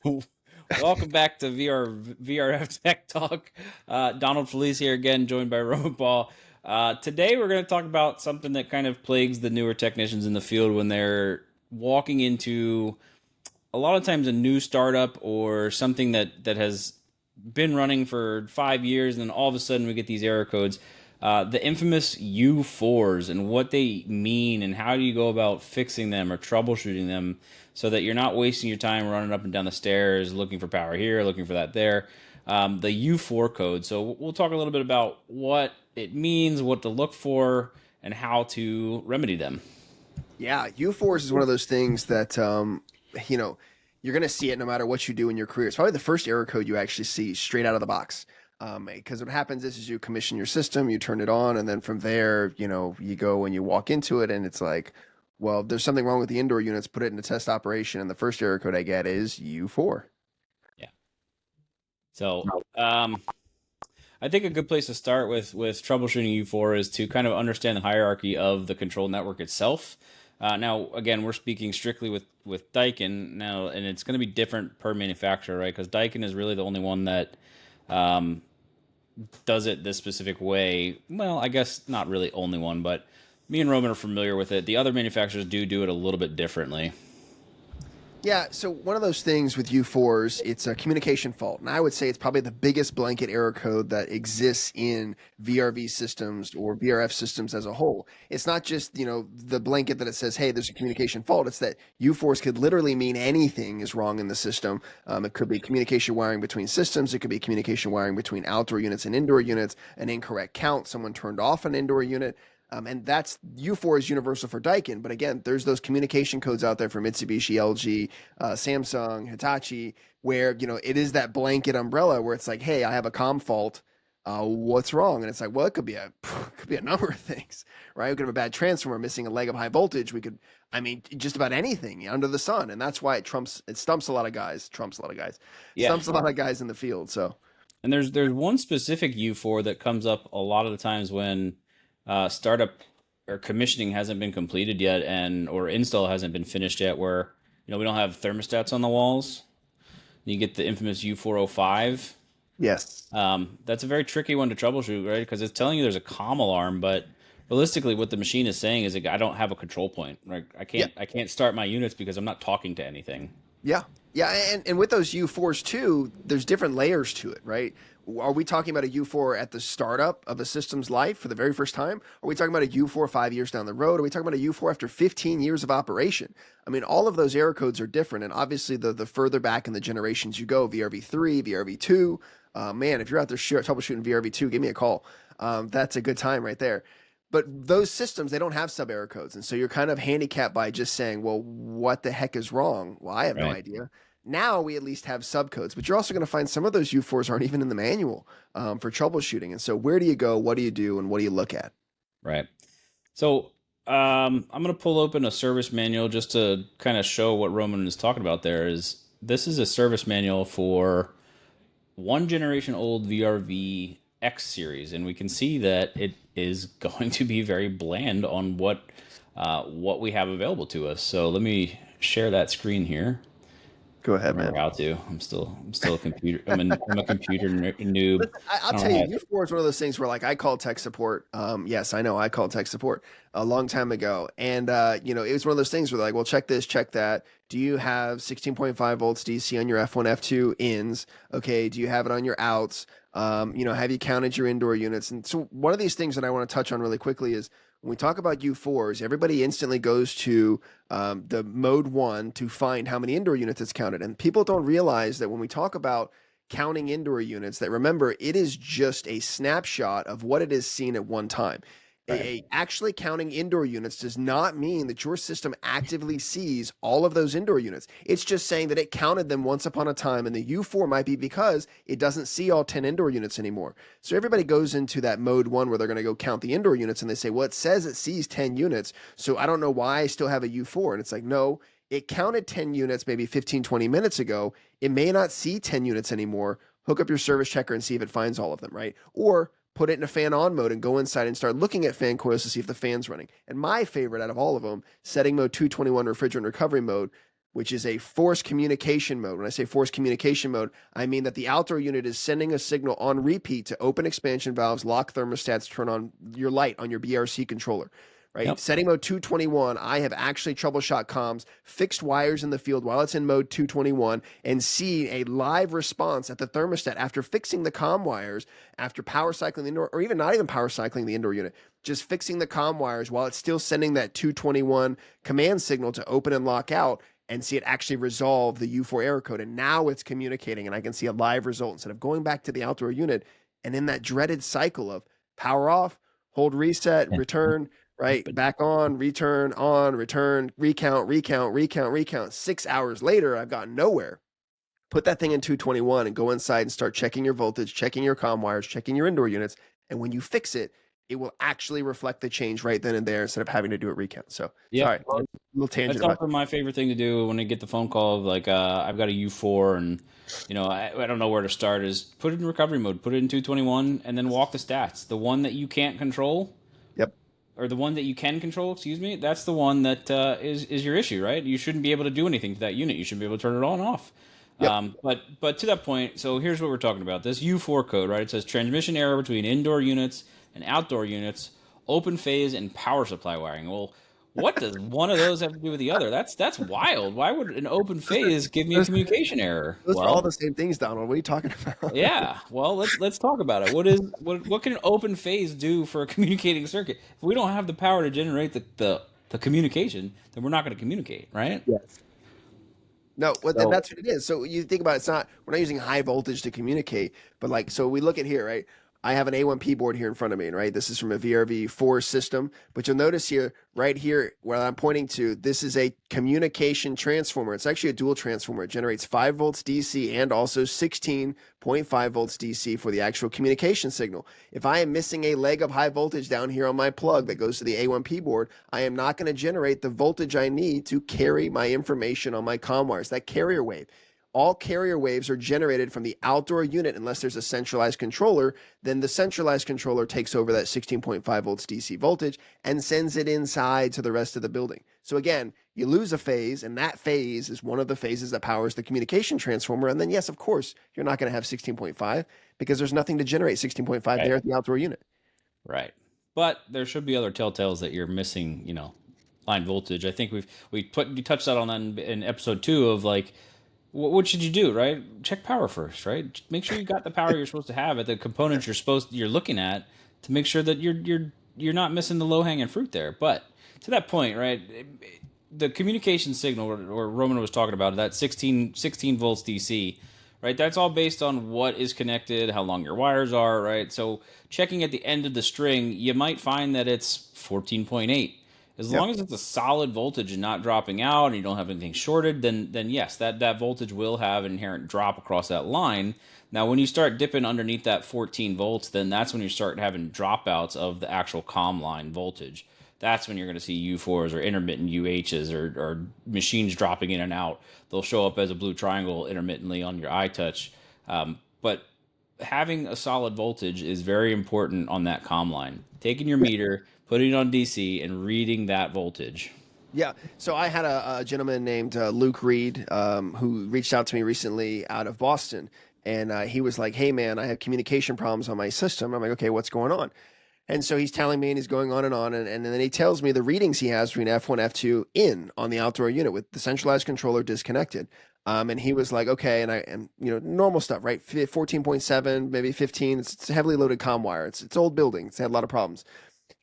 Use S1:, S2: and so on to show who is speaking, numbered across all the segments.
S1: Welcome back to VRF Tech Talk. Donald Felice here again, joined by Roman Paul. Today we're going to talk about something that kind of plagues the newer technicians in the field when they're walking into a lot of times a new startup or something that has been running for 5 years, and then all of a sudden we get these error codes. The infamous U4s and what they mean, and how do you go about fixing them or troubleshooting them so that you're not wasting your time running up and down the stairs looking for power here, looking for that there. The U4 code. So we'll talk a little bit about what it means, what to look for, and how to remedy them.
S2: Yeah, U-Force is one of those things that you know, you're going to see it no matter what you do in your career. It's probably the first error code you actually see straight out of the box. Because what happens is you commission your system, you turn it on, and then from there, you go and you walk into it, and it's like, well, there's something wrong with the indoor units. Put it into test operation, and the first error code I get is U4.
S1: Yeah. So I think a good place to start with troubleshooting U4 is to kind of understand the hierarchy of the control network itself. Now, again, we're speaking strictly with Daikin now, and it's going to be different per manufacturer, right? Because Daikin is really the only one that um, does it this specific way. Well, I guess not really only one, but me and Roman are familiar with it. The other manufacturers do it a little bit differently.
S2: Yeah, so one of those things with U4s, it's a communication fault. And I would say it's probably the biggest blanket error code that exists in VRV systems or VRF systems as a whole. It's not just, the blanket that it says, hey, there's a communication fault. It's that U4s could literally mean anything is wrong in the system. It could be communication wiring between systems. It could be communication wiring between outdoor units and indoor units, an incorrect count. Someone turned off an indoor unit. And that's U4 is universal for Daikin. But again, there's those communication codes out there for Mitsubishi, LG, Samsung, Hitachi, where, it is that blanket umbrella where it's like, hey, I have a comm fault. What's wrong? And it's like, well, it could be a number of things, right? We could have a bad transformer, missing a leg of high voltage. Just about anything under the sun. And that's why it stumps a lot of guys,
S1: Yeah,
S2: stumps a lot of guys in the field. So,
S1: and there's one specific U4 that comes up a lot of the times when startup or commissioning hasn't been completed yet, and or install hasn't been finished yet, where we don't have thermostats on the walls. You get the infamous U405.
S2: yes.
S1: That's a very tricky one to troubleshoot, right? Because it's telling you there's a comm alarm, but realistically, what the machine is saying is, like, I don't have a control point. Right?
S2: Yeah.
S1: I can't start my units because I'm not talking to anything.
S2: Yeah. Yeah. And with those U4s too, there's different layers to it, right? Are we talking about a U4 at the startup of a system's life for the very first time? Are we talking about a U4 5 years down the road? Are we talking about a U4 after 15 years of operation? I mean, all of those error codes are different. And obviously, the further back in the generations you go, VRV3, VRV2, man, if you're out there troubleshooting VRV2, give me a call. That's a good time right there. But those systems, they don't have sub error codes. And so you're kind of handicapped by just saying, well, what the heck is wrong? Well, I have no
S1: Right.
S2: idea. Now we at least have subcodes, but you're also going to find some of those U4s aren't even in the manual for troubleshooting. And so where do you go? What do you do? And what do you look at?
S1: Right. So I'm going to pull open a service manual just to kind of show what Roman is talking about. This is a service manual for one generation old VRV X series, and we can see that it is going to be very bland on what we have available to us. So let me share that screen here.
S2: Go ahead,
S1: Remember
S2: man.
S1: how to? I'm still a computer. I'm a computer noob.
S2: Listen, I'll
S1: I
S2: tell
S1: don't
S2: you,
S1: have.
S2: U4 is one of those things where, like, I called tech support. Yes, I know I called tech support a long time ago, and it was one of those things where they're like, well, check this, check that. Do you have 16.5 volts DC on your F1, F2 ins? Okay, do you have it on your outs? Have you counted your indoor units? And so one of these things that I want to touch on really quickly is when we talk about U4s, everybody instantly goes to the mode one to find how many indoor units it's counted. And people don't realize that when we talk about counting indoor units, that remember, it is just a snapshot of what it is seen at one time.
S1: Right.
S2: Actually counting indoor units does not mean that your system actively sees all of those indoor units. It's just saying that it counted them once upon a time, and the U4 might be because it doesn't see all 10 indoor units anymore. So everybody goes into that mode one where they're going to go count the indoor units, and they say, well, it says it sees 10 units, so I don't know why I still have a U4. And it's like, no, it counted 10 units maybe 15, 20 minutes ago. It may not see 10 units anymore. Hook up your service checker and see if it finds all of them, right? Or put it in a fan on mode and go inside and start looking at fan coils to see if the fan's running. And my favorite out of all of them, setting mode 221 refrigerant recovery mode, which is a force communication mode. When I say force communication mode, I mean that the outdoor unit is sending a signal on repeat to open expansion valves, lock thermostats, turn on your light on your BRC controller. Right?
S1: Yep.
S2: Setting mode 221, I have actually troubleshot comms, fixed wires in the field while it's in mode 221, and see a live response at the thermostat after fixing the comm wires, after power cycling the indoor, or even not even power cycling the indoor unit, just fixing the comm wires while it's still sending that 221 command signal to open and lock out, and see it actually resolve the U4 error code. And now it's communicating, and I can see a live result instead of going back to the outdoor unit and in that dreaded cycle of power off, hold reset, return, right? Back on, return, recount, recount, recount, recount. 6 hours later, I've gotten nowhere. Put that thing in 221 and go inside and start checking your voltage, checking your comm wires, checking your indoor units. And when you fix it, it will actually reflect the change right then and there instead of having to do it recount. So, sorry, a little tangent
S1: That's
S2: about
S1: also my favorite thing to do when I get the phone call of like, I've got a U4 and, I don't know where to start is put it in recovery mode, put it in 221 and then walk the stats. The one that you can't control,
S2: Yep.
S1: or the one that you can control, excuse me, that's the one that is your issue, right? You shouldn't be able to do anything to that unit. You should be able to turn it on and off.
S2: Yep.
S1: But to that point, so here's what we're talking about. This U4 code, right? It says transmission error between indoor units and outdoor units, open phase and power supply wiring. Well, what does one of those have to do with the other? That's wild. Why would an open phase give me a communication error?
S2: Those are all
S1: Well,
S2: the same things, Donald. What are you talking about?
S1: yeah. Well, let's talk about it. What can an open phase do for a communicating circuit? If we don't have the power to generate the communication, then we're not going to communicate, right?
S2: Yes. No, well,
S1: So
S2: that's what it is. So you think about it, it's not, we're not using high voltage to communicate, but like, so we look at here, right? I have an A1P board here in front of me, right? This is from a VRV4 system, but you'll notice here, right here, where I'm pointing to, this is a communication transformer. It's actually a dual transformer. It generates 5 volts DC and also 16.5 volts DC for the actual communication signal. If I am missing a leg of high voltage down here on my plug that goes to the A1P board, I am not going to generate the voltage I need to carry my information on my comm wires, that carrier wave. All carrier waves are generated from the outdoor unit unless there's a centralized controller. Then the centralized controller takes over that 16.5 volts DC voltage and sends it inside to the rest of the building. So again, you lose a phase, and that phase is one of the phases that powers the communication transformer. And then, yes, of course, you're not going to have 16.5 because there's nothing to generate 16.5 there at the outdoor unit.
S1: right. But there should be other telltales that you're missing, line voltage. I think we touched on that in episode 2 of like, what should you do, right? Check power first, right? Make sure you got the power you're supposed to have at the components you're looking at to make sure that you're not missing the low hanging fruit there. But to that point, right? The communication signal, or Roman was talking about, that 16 volts DC, right? That's all based on what is connected, how long your wires are, right? So checking at the end of the string, you might find that it's 14.8. As long as it's a solid voltage and not dropping out and you don't have anything shorted, then yes, that voltage will have an inherent drop across that line. Now, when you start dipping underneath that 14 volts, then that's when you start having dropouts of the actual comm line voltage. That's when you're going to see U4s or intermittent UHs or machines dropping in and out. They'll show up as a blue triangle intermittently on your iTouch. But having a solid voltage is very important on that comm line. Taking your meter, putting it on DC, and reading that voltage.
S2: Yeah. So I had a gentleman named Luke Reed who reached out to me recently out of Boston. And he was like, hey, man, I have communication problems on my system. I'm like, okay, what's going on? And so he's telling me, and he's going on. And then he tells me the readings he has between F1, F2 in on the outdoor unit with the centralized controller disconnected. And he was like, okay, and normal stuff, right? 14.7, maybe 15. It's a heavily loaded comm wire. It's old building. It's had a lot of problems.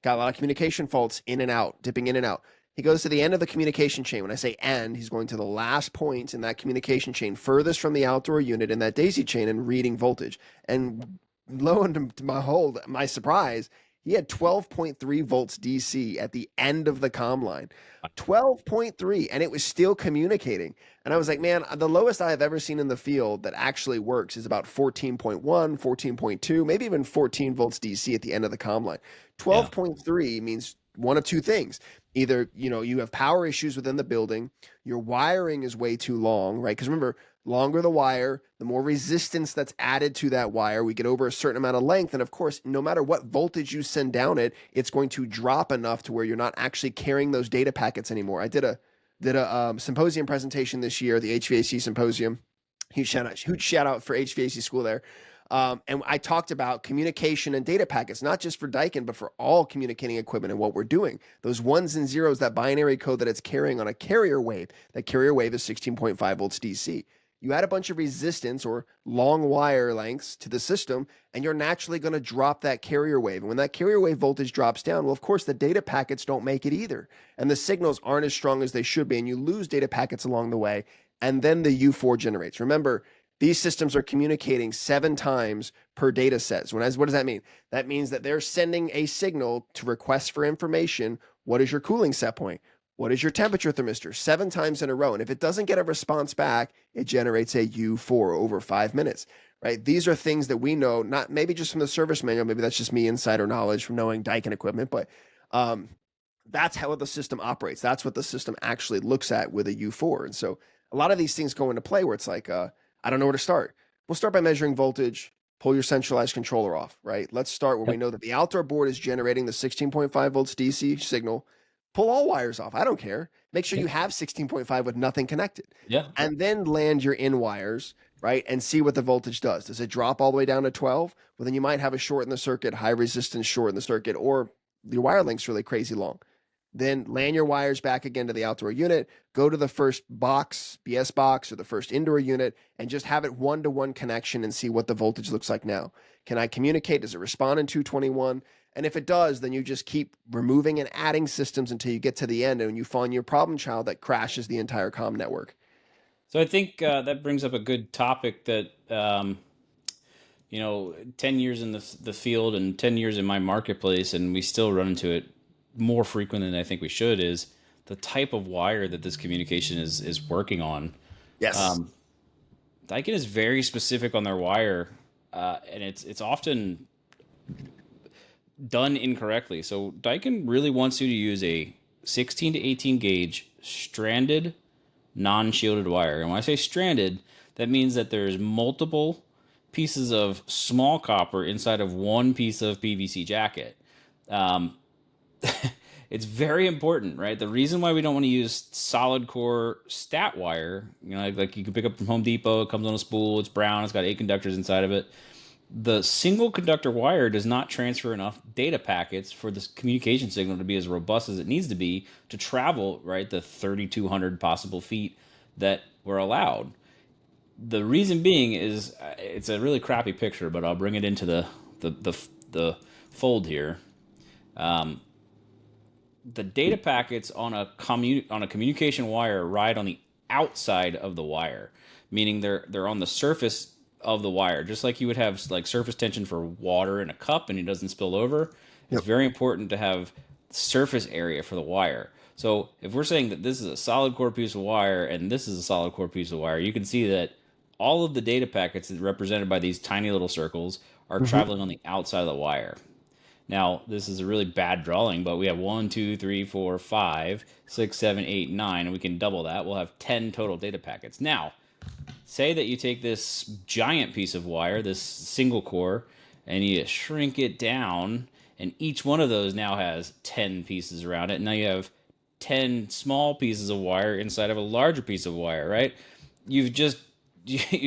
S2: Got a lot of communication faults in and out, dipping in and out. He goes to the end of the communication chain. When I say end, he's going to the last point in that communication chain, furthest from the outdoor unit in that daisy chain, and reading voltage. And lo and behold, my surprise, he had 12.3 volts DC at the end of the comm line. 12.3, and it was still communicating. And I was like, man, the lowest I have ever seen in the field that actually works is about 14.1, 14.2, maybe even 14 volts DC at the end of the comm line. 12.3 means one of two things. Either, you have power issues within the building, your wiring is way too long, right? Because remember, longer the wire, the more resistance that's added to that wire. We get over a certain amount of length. And of course, no matter what voltage you send down it, it's going to drop enough to where you're not actually carrying those data packets anymore. I did a did a symposium presentation this year, the HVAC symposium. Huge shout out for HVAC school there. And I talked about communication and data packets, not just for Daikin, but for all communicating equipment and what we're doing. Those ones and zeros, that binary code that it's carrying on a carrier wave, that carrier wave is 16.5 volts DC. You add a bunch of resistance or long wire lengths to the system, and you're naturally going to drop that carrier wave. And when that carrier wave voltage drops down, well, of course, the data packets don't make it either. And the signals aren't as strong as they should be, and you lose data packets along the way. And then the U4 generates. Remember, these systems are communicating 7 times per data set. So what does that mean? That means that they're sending a signal to request for information. What is your cooling set point? What is your temperature thermistor? 7 times in a row. And if it doesn't get a response back, it generates a U4 over 5 minutes, right? These are things that we know, not maybe just from the service manual. Maybe that's just me insider knowledge from knowing Daikin equipment, but that's how the system operates. That's what the system actually looks at with a U4. And so a lot of these things go into play where it's like, I don't know where to start. We'll start by measuring voltage, pull your centralized controller off, right? Let's start where we know that the outdoor board is generating the 16.5 volts DC signal. Pull all wires off. I don't care. Make sure you have 16.5 with nothing connected.
S1: Yeah.
S2: And then land your in wires, right? And see what the voltage does. Does it drop all the way down to 12? Well, then you might have a short in the circuit, high resistance short in the circuit, or your wire length's really crazy long. Then land your wires back again to the outdoor unit, go to the first box, BS box, or the first indoor unit, and just have it one-to-one connection and see what the voltage looks like now. Can I communicate? Does it respond in 221? And if it does, then you just keep removing and adding systems until you get to the end and you find your problem child that crashes the entire comm network.
S1: So I think that brings up a good topic that, 10 years in the field and 10 years in my marketplace, and we still run into it more frequent than I think we should, is the type of wire that this communication is working on.
S2: Yes.
S1: Daikin is very specific on their wire, and it's often done incorrectly. So Daikin really wants you to use a 16 to 18 gauge stranded, non-shielded wire. And when I say stranded, that means that there's multiple pieces of small copper inside of one piece of PVC jacket. It's very important, right? The reason why we don't want to use solid core stat wire, like you can pick up from Home Depot, it comes on a spool, it's brown, it's got 8 conductors inside of it. The single conductor wire does not transfer enough data packets for this communication signal to be as robust as it needs to be to travel, right, the 3,200 possible feet that we're allowed. The reason being is it's a really crappy picture, but I'll bring it into the fold here. The data packets on a communication wire ride on the outside of the wire, meaning they're on the surface of the wire, just like you would have like surface tension for water in a cup and it doesn't spill over. It's very important to have surface area for the wire. So if we're saying that this is a solid core piece of wire and this is a solid core piece of wire, you can see that all of the data packets represented by these tiny little circles are traveling on the outside of the wire. Now, this is a really bad drawing, but we have 1, 2, 3, 4, 5, 6, 7, 8, 9, and we can double that. We'll have 10 total data packets. Now, say that you take this giant piece of wire, this single core, and you shrink it down, and each one of those now has 10 pieces around it. Now you have 10 small pieces of wire inside of a larger piece of wire, right? You've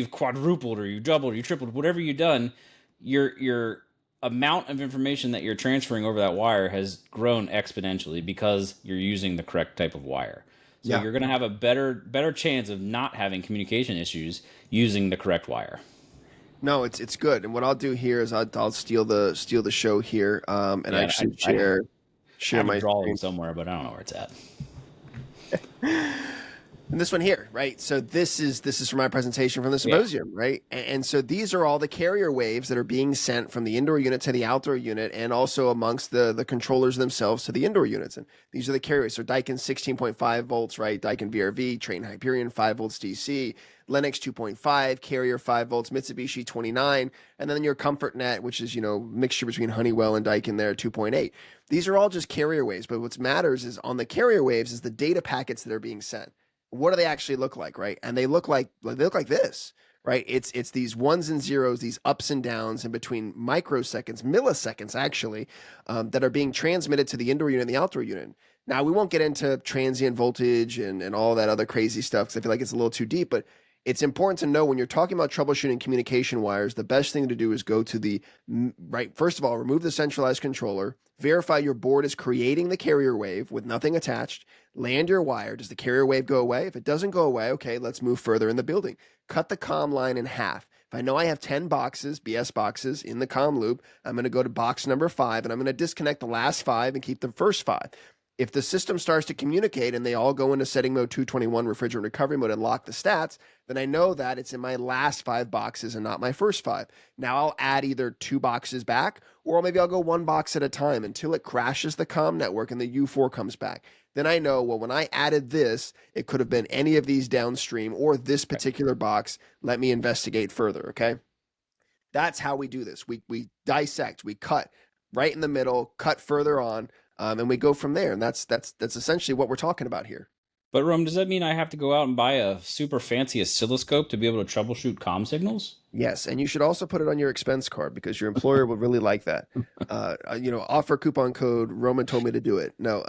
S1: quadrupled or you doubled or you tripled, whatever you've done, your amount of information that you're transferring over that wire has grown exponentially because you're using the correct type of wire. So you're going to have a better chance of not having communication issues using the correct wire.
S2: No, it's good. And what I'll do here is I'll steal the show here, and actually share
S1: my
S2: my
S1: drawing
S2: screen.
S1: somewhere, but I don't know where it's at.
S2: And this one here, right? So this is from my presentation from the symposium, right? And so these are all the carrier waves that are being sent from the indoor unit to the outdoor unit, and also amongst the controllers themselves to the indoor units. And these are the carriers. So Daikin 16.5 volts, right? Daikin VRV, Train Hyperion 5 volts DC, Lennox 2.5, Carrier 5 volts, Mitsubishi 29, and then your ComfortNet, which is mixture between Honeywell and Daikin there, 2.8. These are all just carrier waves, but what matters is on the carrier waves is the data packets that are being sent. What do they actually look like, right? And they look like this, right? It's these ones and zeros, these ups and downs in between microseconds, milliseconds actually, that are being transmitted to the indoor unit and the outdoor unit. Now, we won't get into transient voltage and all that other crazy stuff because I feel like it's a little too deep, but it's important to know when you're talking about troubleshooting communication wires, the best thing to do is go to the right. First of all, remove the centralized controller, verify your board is creating the carrier wave with nothing attached, land your wire. Does the carrier wave go away? If it doesn't go away, okay, let's move further in the building. Cut the comm line in half. If I know I have 10 boxes, BS boxes in the comm loop, I'm going to go to box number 5 and I'm going to disconnect the last 5 and keep the first 5. If the system starts to communicate and they all go into setting mode 221 refrigerant recovery mode and lock the stats, then I know that it's in my last 5 boxes and not my first 5. Now I'll add either 2 boxes back, or maybe I'll go 1 box at a time until it crashes the comm network and the U4 comes back. Then I know, well, when I added this, it could have been any of these downstream or this particular box. Let me investigate further, okay? That's how we do this. We dissect, we cut right in the middle, cut further on, and we go from there. And that's essentially what we're talking about here.
S1: But Rome, does that mean I have to go out and buy a super fancy oscilloscope to be able to troubleshoot comm signals?
S2: Yes, and you should also put it on your expense card because your employer will really like that. Offer coupon code Roman told me to do it. No,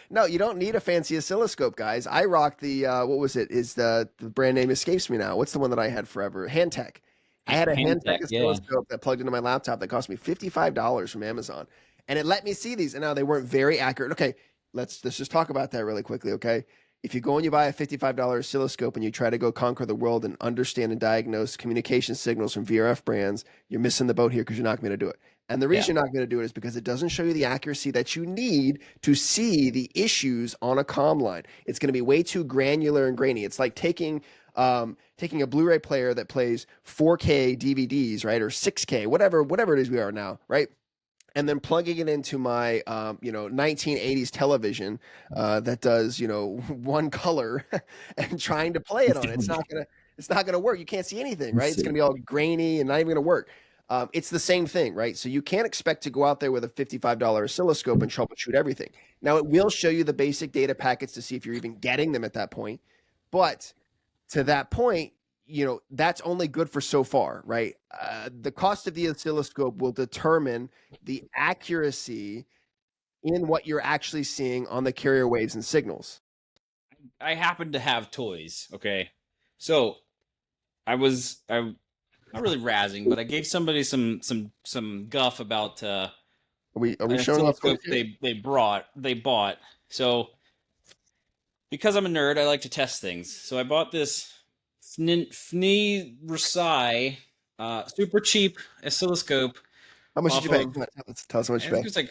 S2: no, you don't need a fancy oscilloscope, guys. I rocked the what was it? Is the brand name escapes me now? What's the one that I had forever? Handtech. I had a Handtech
S1: Yeah.
S2: oscilloscope that plugged into my laptop that cost me $55 from Amazon, and it let me see these. And now they weren't very accurate. Okay, let's just talk about that really quickly. Okay. If you go and you buy a $55 oscilloscope and you try to go conquer the world and understand and diagnose communication signals from VRF brands, you're missing the boat here because you're not going to do it. And the reason you're not going to do it is because it doesn't show you the accuracy that you need to see the issues on a comm line. It's going to be way too granular and grainy. It's like taking a Blu-ray player that plays 4K DVDs, right, or 6K, whatever it is we are now, right? And then plugging it into my 1980s television that does one color and trying to play it on it. It's not gonna work. You can't see anything, right? It's gonna be all grainy and not even gonna work. It's the same thing, right? So you can't expect to go out there with a $55 oscilloscope and troubleshoot everything. Now it will show you the basic data packets to see if you're even getting them at that point, but to that point, that's only good for so far, right? The cost of the oscilloscope will determine the accuracy in what you're actually seeing on the carrier waves and signals.
S1: I happen to have toys. Okay, so I'm not really razzing, but I gave somebody some guff about
S2: Are we
S1: an
S2: showing off?
S1: oscilloscope they bought. So because I'm a nerd, I like to test things. So I bought this Fni Rusai super cheap oscilloscope.
S2: How much did you pay?
S1: Of,
S2: Let's tell us how much
S1: I
S2: you
S1: think
S2: pay.
S1: it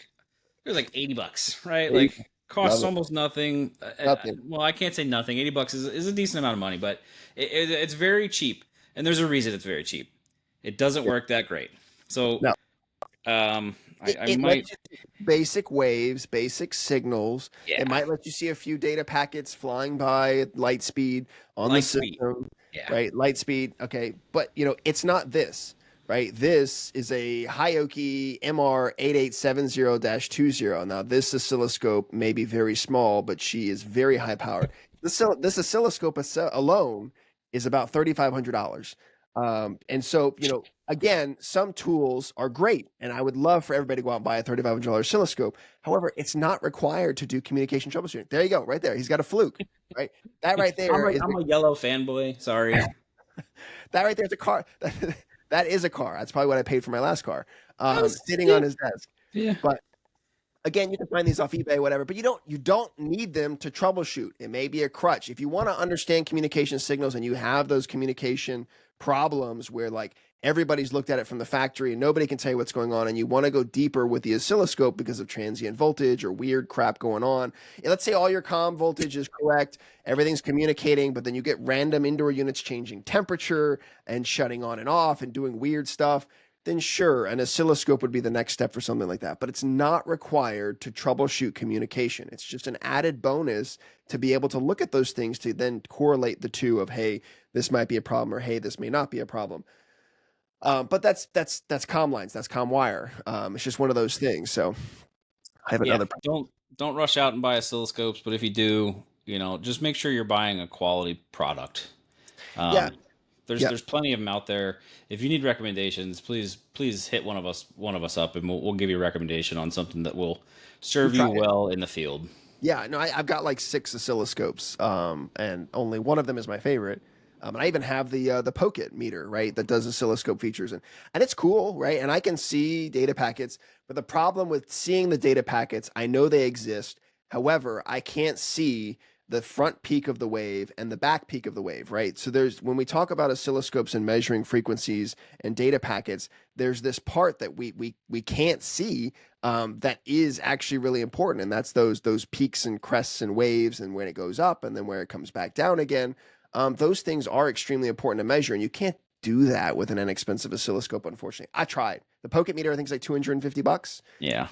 S1: was like $80, right?
S2: 80.
S1: Like costs
S2: Love it.
S1: almost nothing.
S2: Nothing.
S1: Well, I can't say nothing. $80 is a decent amount of money, but it's very cheap, and there's a reason it's very cheap. It doesn't work that great. So,
S2: No.
S1: I
S2: It
S1: might.
S2: lets you see basic waves, basic signals.
S1: Yeah.
S2: It might let you see a few data packets flying by at light speed on the
S1: Light speed.
S2: system.
S1: Yeah.
S2: Right? Light speed. Okay. But it's not this, right? This is a Hioki MR8870-20. Now, this oscilloscope may be very small, but she is very high powered. This oscilloscope alone is about $3,500. And so, again, some tools are great, and I would love for everybody to go out and buy a $3,500 oscilloscope. However, it's not required to do communication troubleshooting. There you go, right there. He's got a fluke, right? That right there
S1: I'm a yellow fanboy. Sorry.
S2: that right there is a car. That is a car. That's probably what I paid for my last car, sitting on his desk.
S1: Yeah.
S2: But again, you can find these off eBay, whatever, but you don't need them to troubleshoot. It may be a crutch. If you want to understand communication signals and you have those communication problems where like everybody's looked at it from the factory and nobody can tell you what's going on, and you want to go deeper with the oscilloscope because of transient voltage or weird crap going on. And let's say all your comm voltage is correct, everything's communicating, but then you get random indoor units changing temperature and shutting on and off and doing weird stuff. Then sure, an oscilloscope would be the next step for something like that. But it's not required to troubleshoot communication. It's just an added bonus to be able to look at those things to then correlate the two of, hey, this might be a problem, or hey, this may not be a problem. But that's comm lines, that's comm wire. It's just one of those things. So I have another.
S1: Don't rush out and buy oscilloscopes, but if you do, just make sure you're buying a quality product. There's plenty of them out there. If you need recommendations, please hit one of us up, and we'll give you a recommendation on something that will serve you well in the field.
S2: Yeah, no, I've got like six oscilloscopes, and only one of them is my favorite. And I even have the Pocket meter, right, that does oscilloscope features, and it's cool, right? And I can see data packets, but the problem with seeing the data packets, I know they exist. However, I can't see the front peak of the wave and the back peak of the wave, right? So there's when we talk about oscilloscopes and measuring frequencies and data packets, there's this part that we can't see that is actually really important, and that's those peaks and crests and waves, and when it goes up and then where it comes back down again. Those things are extremely important to measure, and you can't do that with an inexpensive oscilloscope. Unfortunately, I tried the Pocket meter. I think it's like $250.
S1: Yeah.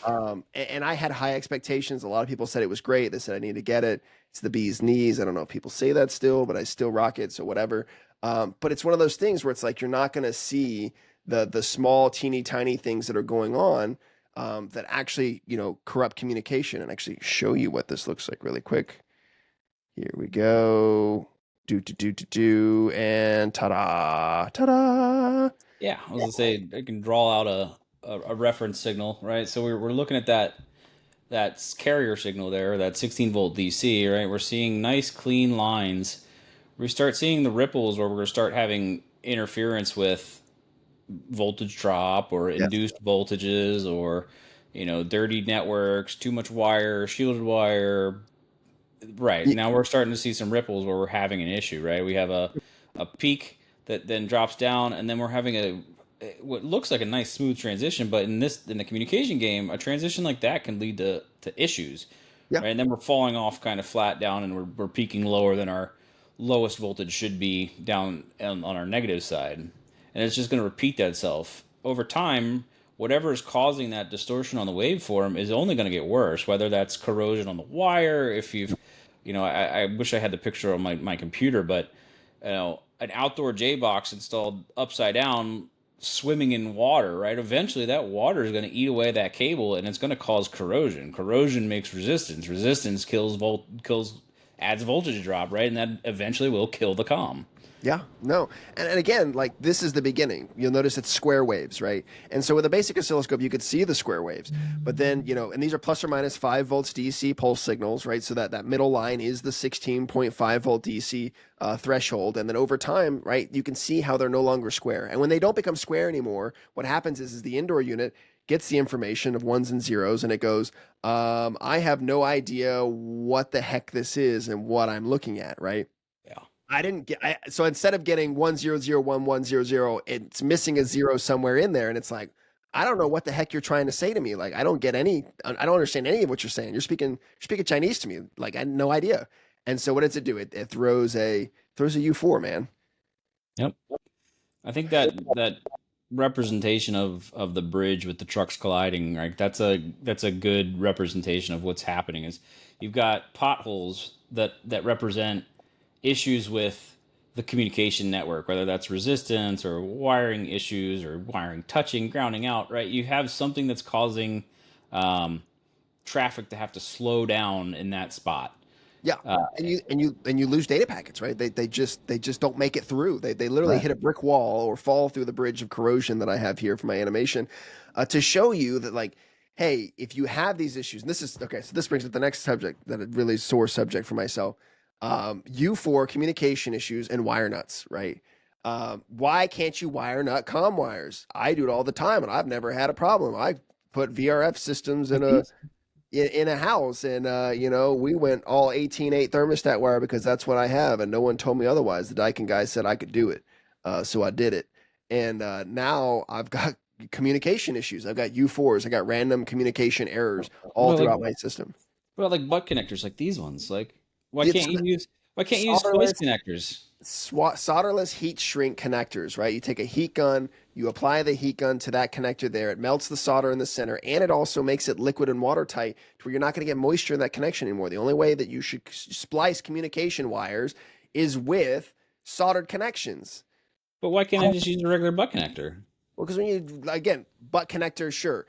S2: And I had high expectations. A lot of people said it was great. They said I need to get it. It's the bee's knees. I don't know if people say that still, but I still rock it. So whatever. But it's one of those things where it's like you're not going to see the small, teeny tiny things that are going on that actually corrupt communication. And actually show you what this looks like really quick. Here we go. And ta-da.
S1: Yeah, I was gonna say I can draw out a reference signal, right? So we're looking at that carrier signal there, that 16-volt DC, right? We're seeing nice clean lines. We start seeing the ripples where we're gonna start having interference with voltage drop or
S2: Yes.
S1: induced voltages or dirty networks, too much wire, shielded wire. Right. Now we're starting to see some ripples where we're having an issue, right? We have a peak that then drops down, and then we're having what looks like a nice smooth transition, but in the communication game, a transition like that can lead to issues.
S2: Yeah.
S1: Right? And then we're falling off kind of flat down, and we're peaking lower than our lowest voltage should be down on our negative side. And it's just going to repeat that itself. Over time, whatever is causing that distortion on the waveform is only going to get worse, whether that's corrosion on the wire. If you've, I wish I had the picture on my computer, but, an outdoor J box installed upside down, swimming in water, right? Eventually that water is going to eat away that cable and it's going to cause corrosion. Corrosion makes resistance. Resistance adds voltage drop, right? And that eventually will kill the comm.
S2: Yeah, no. And again, like this is the beginning. You'll notice it's square waves, right? And so with a basic oscilloscope, you could see the square waves. But then, and these are plus or minus 5 volts DC pulse signals, right? So that middle line is the 16.5 volt DC threshold. And then over time, right, you can see how they're no longer square. And when they don't become square anymore, what happens is the indoor unit gets the information of ones and zeros and it goes, I have no idea what the heck this is and what I'm looking at, right?
S1: Yeah.
S2: I didn't get so instead of getting 1001100, it's missing a zero somewhere in there, and it's like I don't know what the heck you're trying to say to me. Like I don't understand any of what you're saying. You're speaking Chinese to me. Like I had no idea. And so what does it do? It throws a U4, man.
S1: Yep. I think that representation of the bridge with the trucks colliding, right? That's a good representation of what's happening. Is you've got potholes that represent issues with the communication network, whether that's resistance or wiring issues or wiring touching, grounding out, right? You have something that's causing traffic to have to slow down in that spot.
S2: Yeah, and you lose data packets, right? They just don't make it through. They literally
S1: Right.
S2: hit a brick wall or fall through the bridge of corrosion that I have here for my animation, to show you that like, hey, if you have these issues, and this is okay. So this brings up the next subject that a really sore subject for myself. U4 communication issues and wire nuts, right? Why can't you wire nut comm wires? I do it all the time, and I've never had a problem. I put VRF systems
S1: Like
S2: in
S1: these?
S2: a house, and we went all 18/8 thermostat wire because that's what I have, and no one told me otherwise. The Daikin guy said I could do it, so I did it, and now I've got communication issues. I've got U4s. I got random communication errors all
S1: Well, like
S2: throughout my system.
S1: what about like butt connectors like these ones? Like
S2: It's
S1: why can't you use splice
S2: solderless
S1: connectors?
S2: solderless heat shrink connectors, right? You take a heat gun, you apply the heat gun to that connector there. It melts the solder in the center, and it also makes it liquid and watertight to where you're not going to get moisture in that connection anymore. The only way that you should splice communication wires is with soldered connections.
S1: But why can't I just use a regular butt connector?
S2: Well, because when you again butt connector, sure.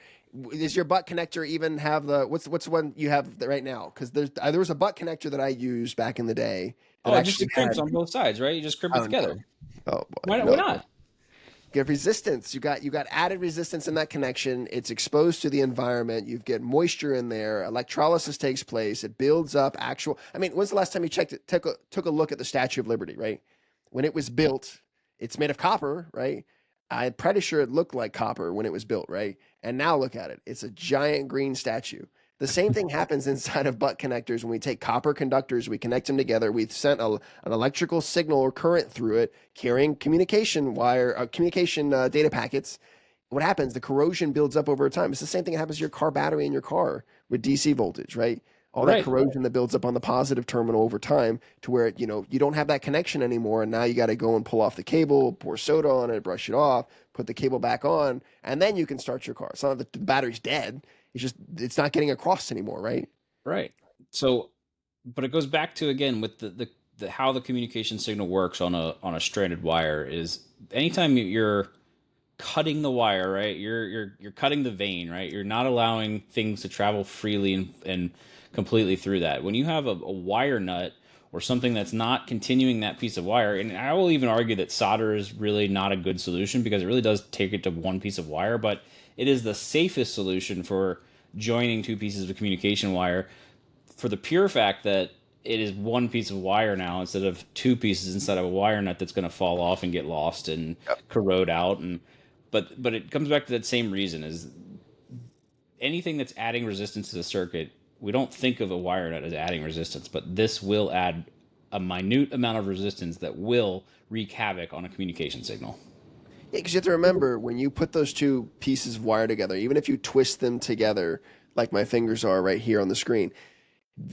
S2: Does your butt connector even have the what's the one you have right now? Because there was a butt connector that I used back in the day that
S1: Oh, it just
S2: actually
S1: crimps
S2: had.
S1: on both sides, right? You just crimp it
S2: Oh no!
S1: together.
S2: Oh boy,
S1: Why
S2: no!
S1: not?
S2: You have resistance. You got added resistance in that connection. It's exposed to the environment. You get moisture in there. Electrolysis takes place. It builds up actual. I mean, when's the last time you checked it? Took a look at the Statue of Liberty, right? When it was built, it's made of copper, right? I'm pretty sure it looked like copper when it was built, right? And now look at it. It's a giant green statue. The same thing happens inside of butt connectors when we take copper conductors, we connect them together, we've sent an electrical signal or current through it, carrying communication data packets. What happens? The corrosion builds up over time. It's the same thing that happens to your car battery in your car with DC voltage, right? All that
S1: Right.
S2: corrosion that builds up on the positive terminal over time to where you don't have that connection anymore, and now you got to go and pull off the cable, pour soda on it, brush it off, put the cable back on, and then you can start your car. It's not that the battery's dead. It's not getting across anymore, right?
S1: Right. So, but it goes back to again with the how the communication signal works on a stranded wire is anytime you're cutting the wire, right? You're cutting the vein, right? You're not allowing things to travel freely and completely through that. When you have a wire nut or something that's not continuing that piece of wire, and I will even argue that solder is really not a good solution because it really does take it to one piece of wire, but it is the safest solution for joining two pieces of communication wire for the pure fact that it is one piece of wire now instead of two pieces instead of a wire nut that's going to fall off and get lost and
S2: Yep.
S1: corrode out. And but it comes back to that same reason: is anything that's adding resistance to the circuit, we don't think of a wire nut as adding resistance, but this will add a minute amount of resistance that will wreak havoc on a communication signal.
S2: Yeah, because you have to remember when you put those two pieces of wire together, even if you twist them together, like my fingers are right here on the screen,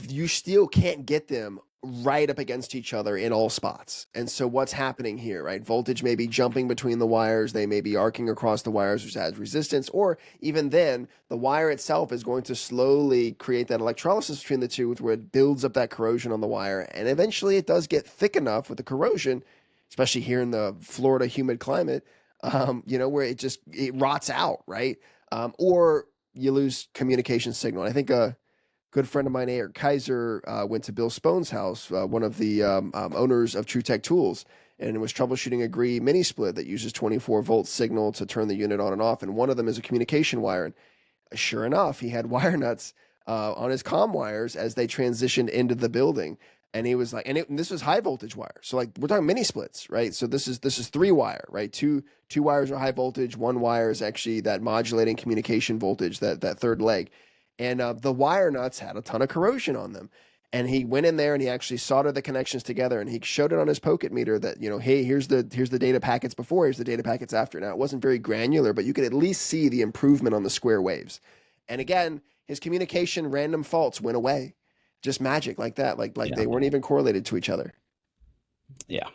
S2: you still can't get them right up against each other in all spots. And so what's happening here, right? Voltage may be jumping between the wires, they may be arcing across the wires, which adds resistance, or even then, the wire itself is going to slowly create that electrolysis between the two, where it builds up that corrosion on the wire. And eventually it does get thick enough with the corrosion, especially here in the Florida humid climate, where it rots out, right? Or you lose communication signal. And I think good friend of mine, Eric Kaiser, went to Bill Spone's house, one of the owners of True Tech Tools, and was troubleshooting a Gree mini split that uses 24-volt signal to turn the unit on and off. And one of them is a communication wire. And sure enough, he had wire nuts on his comm wires as they transitioned into the building. And he was like, and this was high voltage wire. So like we're talking mini splits, right? So this is 3-wire, right? Two wires are high voltage. One wire is actually that modulating communication voltage, that third leg. And the wire nuts had a ton of corrosion on them. And he went in there and he actually soldered the connections together, and he showed it on his pocket meter that, hey, here's the data packets before, here's the data packets after. Now, it wasn't very granular, but you could at least see the improvement on the square waves. And again, his communication random faults went away. Just magic like that. Like
S1: Yeah.
S2: they weren't even correlated to each other.
S1: Yeah.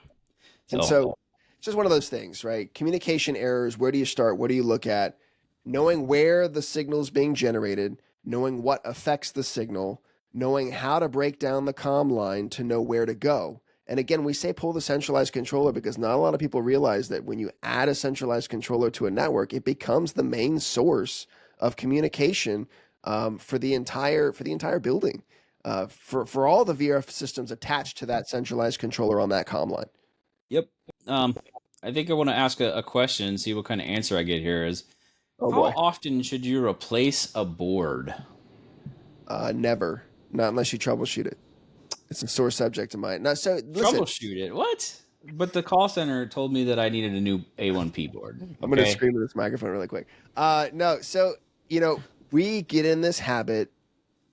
S2: And so it's just one of those things, right? Communication errors, where do you start? What do you look at? Knowing where the signal is being generated, knowing what affects the signal, knowing how to break down the comm line to know where to go. And again, we say pull the centralized controller because not a lot of people realize that when you add a centralized controller to a network, it becomes the main source of communication for the entire building, for all the VRF systems attached to that centralized controller on that comm line.
S1: Yep. I think I want to ask a question and see what kind of answer I get here. Is
S2: Oh
S1: how
S2: boy,
S1: often should you replace a board?
S2: never, not unless you troubleshoot it. It's a sore subject of mine. Now, so listen,
S1: Troubleshoot it. What? But the call center told me that I needed a new A1P board.
S2: I'm going to
S1: Okay.
S2: scream at this microphone really quick. No, so we get in this habit,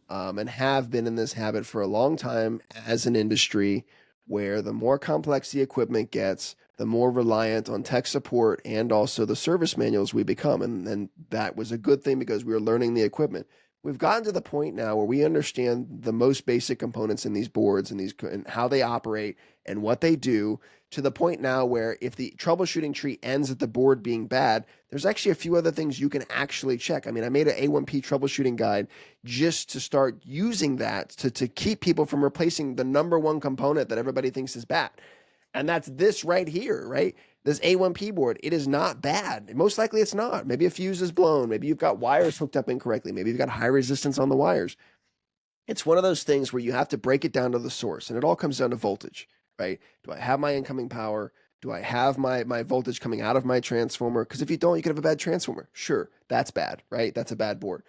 S2: and have been in this habit for a long time as an industry, where the more complex the equipment gets, the more reliant on tech support and also the service manuals we become. And that was a good thing because we were learning the equipment. We've gotten to the point now where we understand the most basic components in these boards and how they operate and what they do, to the point now where if the troubleshooting tree ends at the board being bad, there's actually a few other things you can actually check. I mean, I made an A1P troubleshooting guide just to start using that to keep people from replacing the number one component that everybody thinks is bad. And that's this right here, right? This A1P board, it is not bad. Most likely it's not. Maybe a fuse is blown. Maybe you've got wires hooked up incorrectly. Maybe you've got high resistance on the wires. It's one of those things where you have to break it down to the source, and it all comes down to voltage, right? Do I have my incoming power? Do I have my voltage coming out of my transformer? Because if you don't, you could have a bad transformer. Sure, that's bad, right? That's a bad board.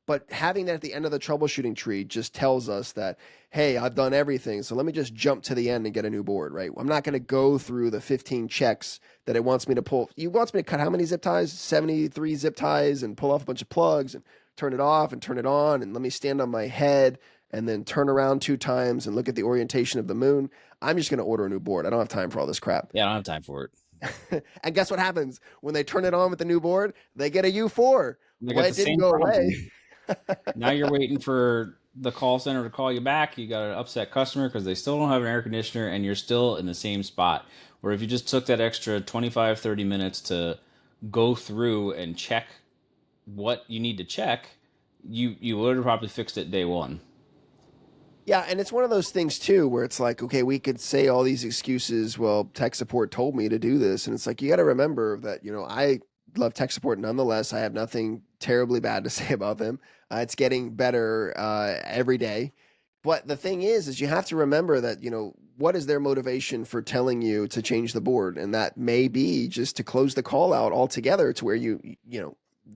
S2: But having that at the end of the troubleshooting tree just tells us that, hey, I've done everything. So let me just jump to the end and get a new board, right? I'm not going to go through the 15 checks that it wants me to pull. It wants me to cut how many zip ties? 73 zip ties and pull off a bunch of plugs and turn it off and turn it on. And let me stand on my head and then turn around 2 times and look at the orientation of the moon. I'm just going to order a new board. I don't have time for all this crap.
S1: Yeah, I don't have time for it.
S2: And guess what happens when they turn it on with the new board? They get a U4.
S1: They
S2: Well,
S1: got
S2: it
S1: the
S2: didn't
S1: same
S2: go
S1: problem.
S2: away.
S1: Now you're waiting for the call center to call you back. You got an upset customer because they still don't have an air conditioner and you're still in the same spot. Where if you just took that extra 25, 30 minutes to go through and check what you need to check, you would have probably fixed it day one.
S2: Yeah, and it's one of those things too where it's like, okay, we could say all these excuses. Well, tech support told me to do this, and it's like you got to remember that I love tech support nonetheless. I have nothing terribly bad to say about them. It's getting better every day. But the thing is you have to remember that what is their motivation for telling you to change the board, and that may be just to close the call out altogether to where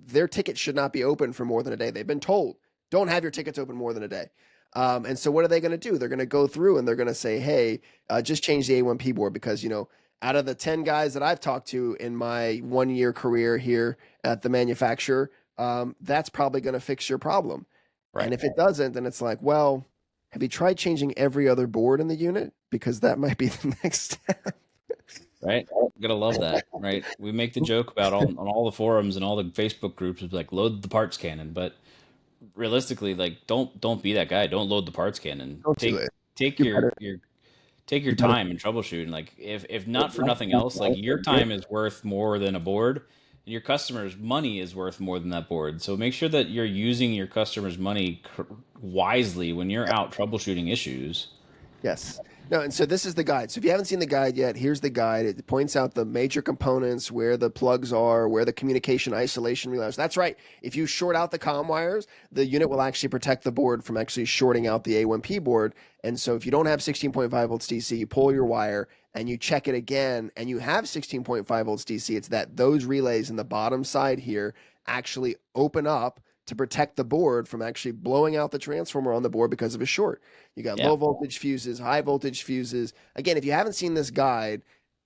S2: their ticket should not be open for more than a day. They've been told don't have your tickets open more than a day. And so what are they going to do? They're going to go through and they're going to say, hey, just change the A1P board because, out of the 10 guys that I've talked to in my 1 year career here at the manufacturer, that's probably going to fix your problem.
S1: Right.
S2: And if it doesn't, then it's like, well, have you tried changing every other board in the unit? Because that might be the next step.
S1: Right. Gotta love that. Right. We make the joke about on all the forums and all the Facebook groups of like load the parts cannon, but realistically, like don't be that guy. Don't load the parts cannon.
S2: Don't do it.
S1: Take
S2: You
S1: your
S2: better.
S1: take your time and troubleshooting. Like if not for nothing else, like your time is worth more than a board, and your customer's money is worth more than that board. So make sure that you're using your customer's money wisely when you're out troubleshooting issues.
S2: Yes. No, and so this is the guide. So if you haven't seen the guide yet, here's the guide. It points out the major components, where the plugs are, where the communication isolation relays. That's right. If you short out the comm wires, the unit will actually protect the board from actually shorting out the A1P board. And so if you don't have 16.5 volts DC, you pull your wire and you check it again and you have 16.5 volts DC. It's that those relays in the bottom side here actually open up to protect the board from actually blowing out the transformer on the board because of a short. You got low voltage fuses, high voltage fuses. Again, if you haven't seen this guide,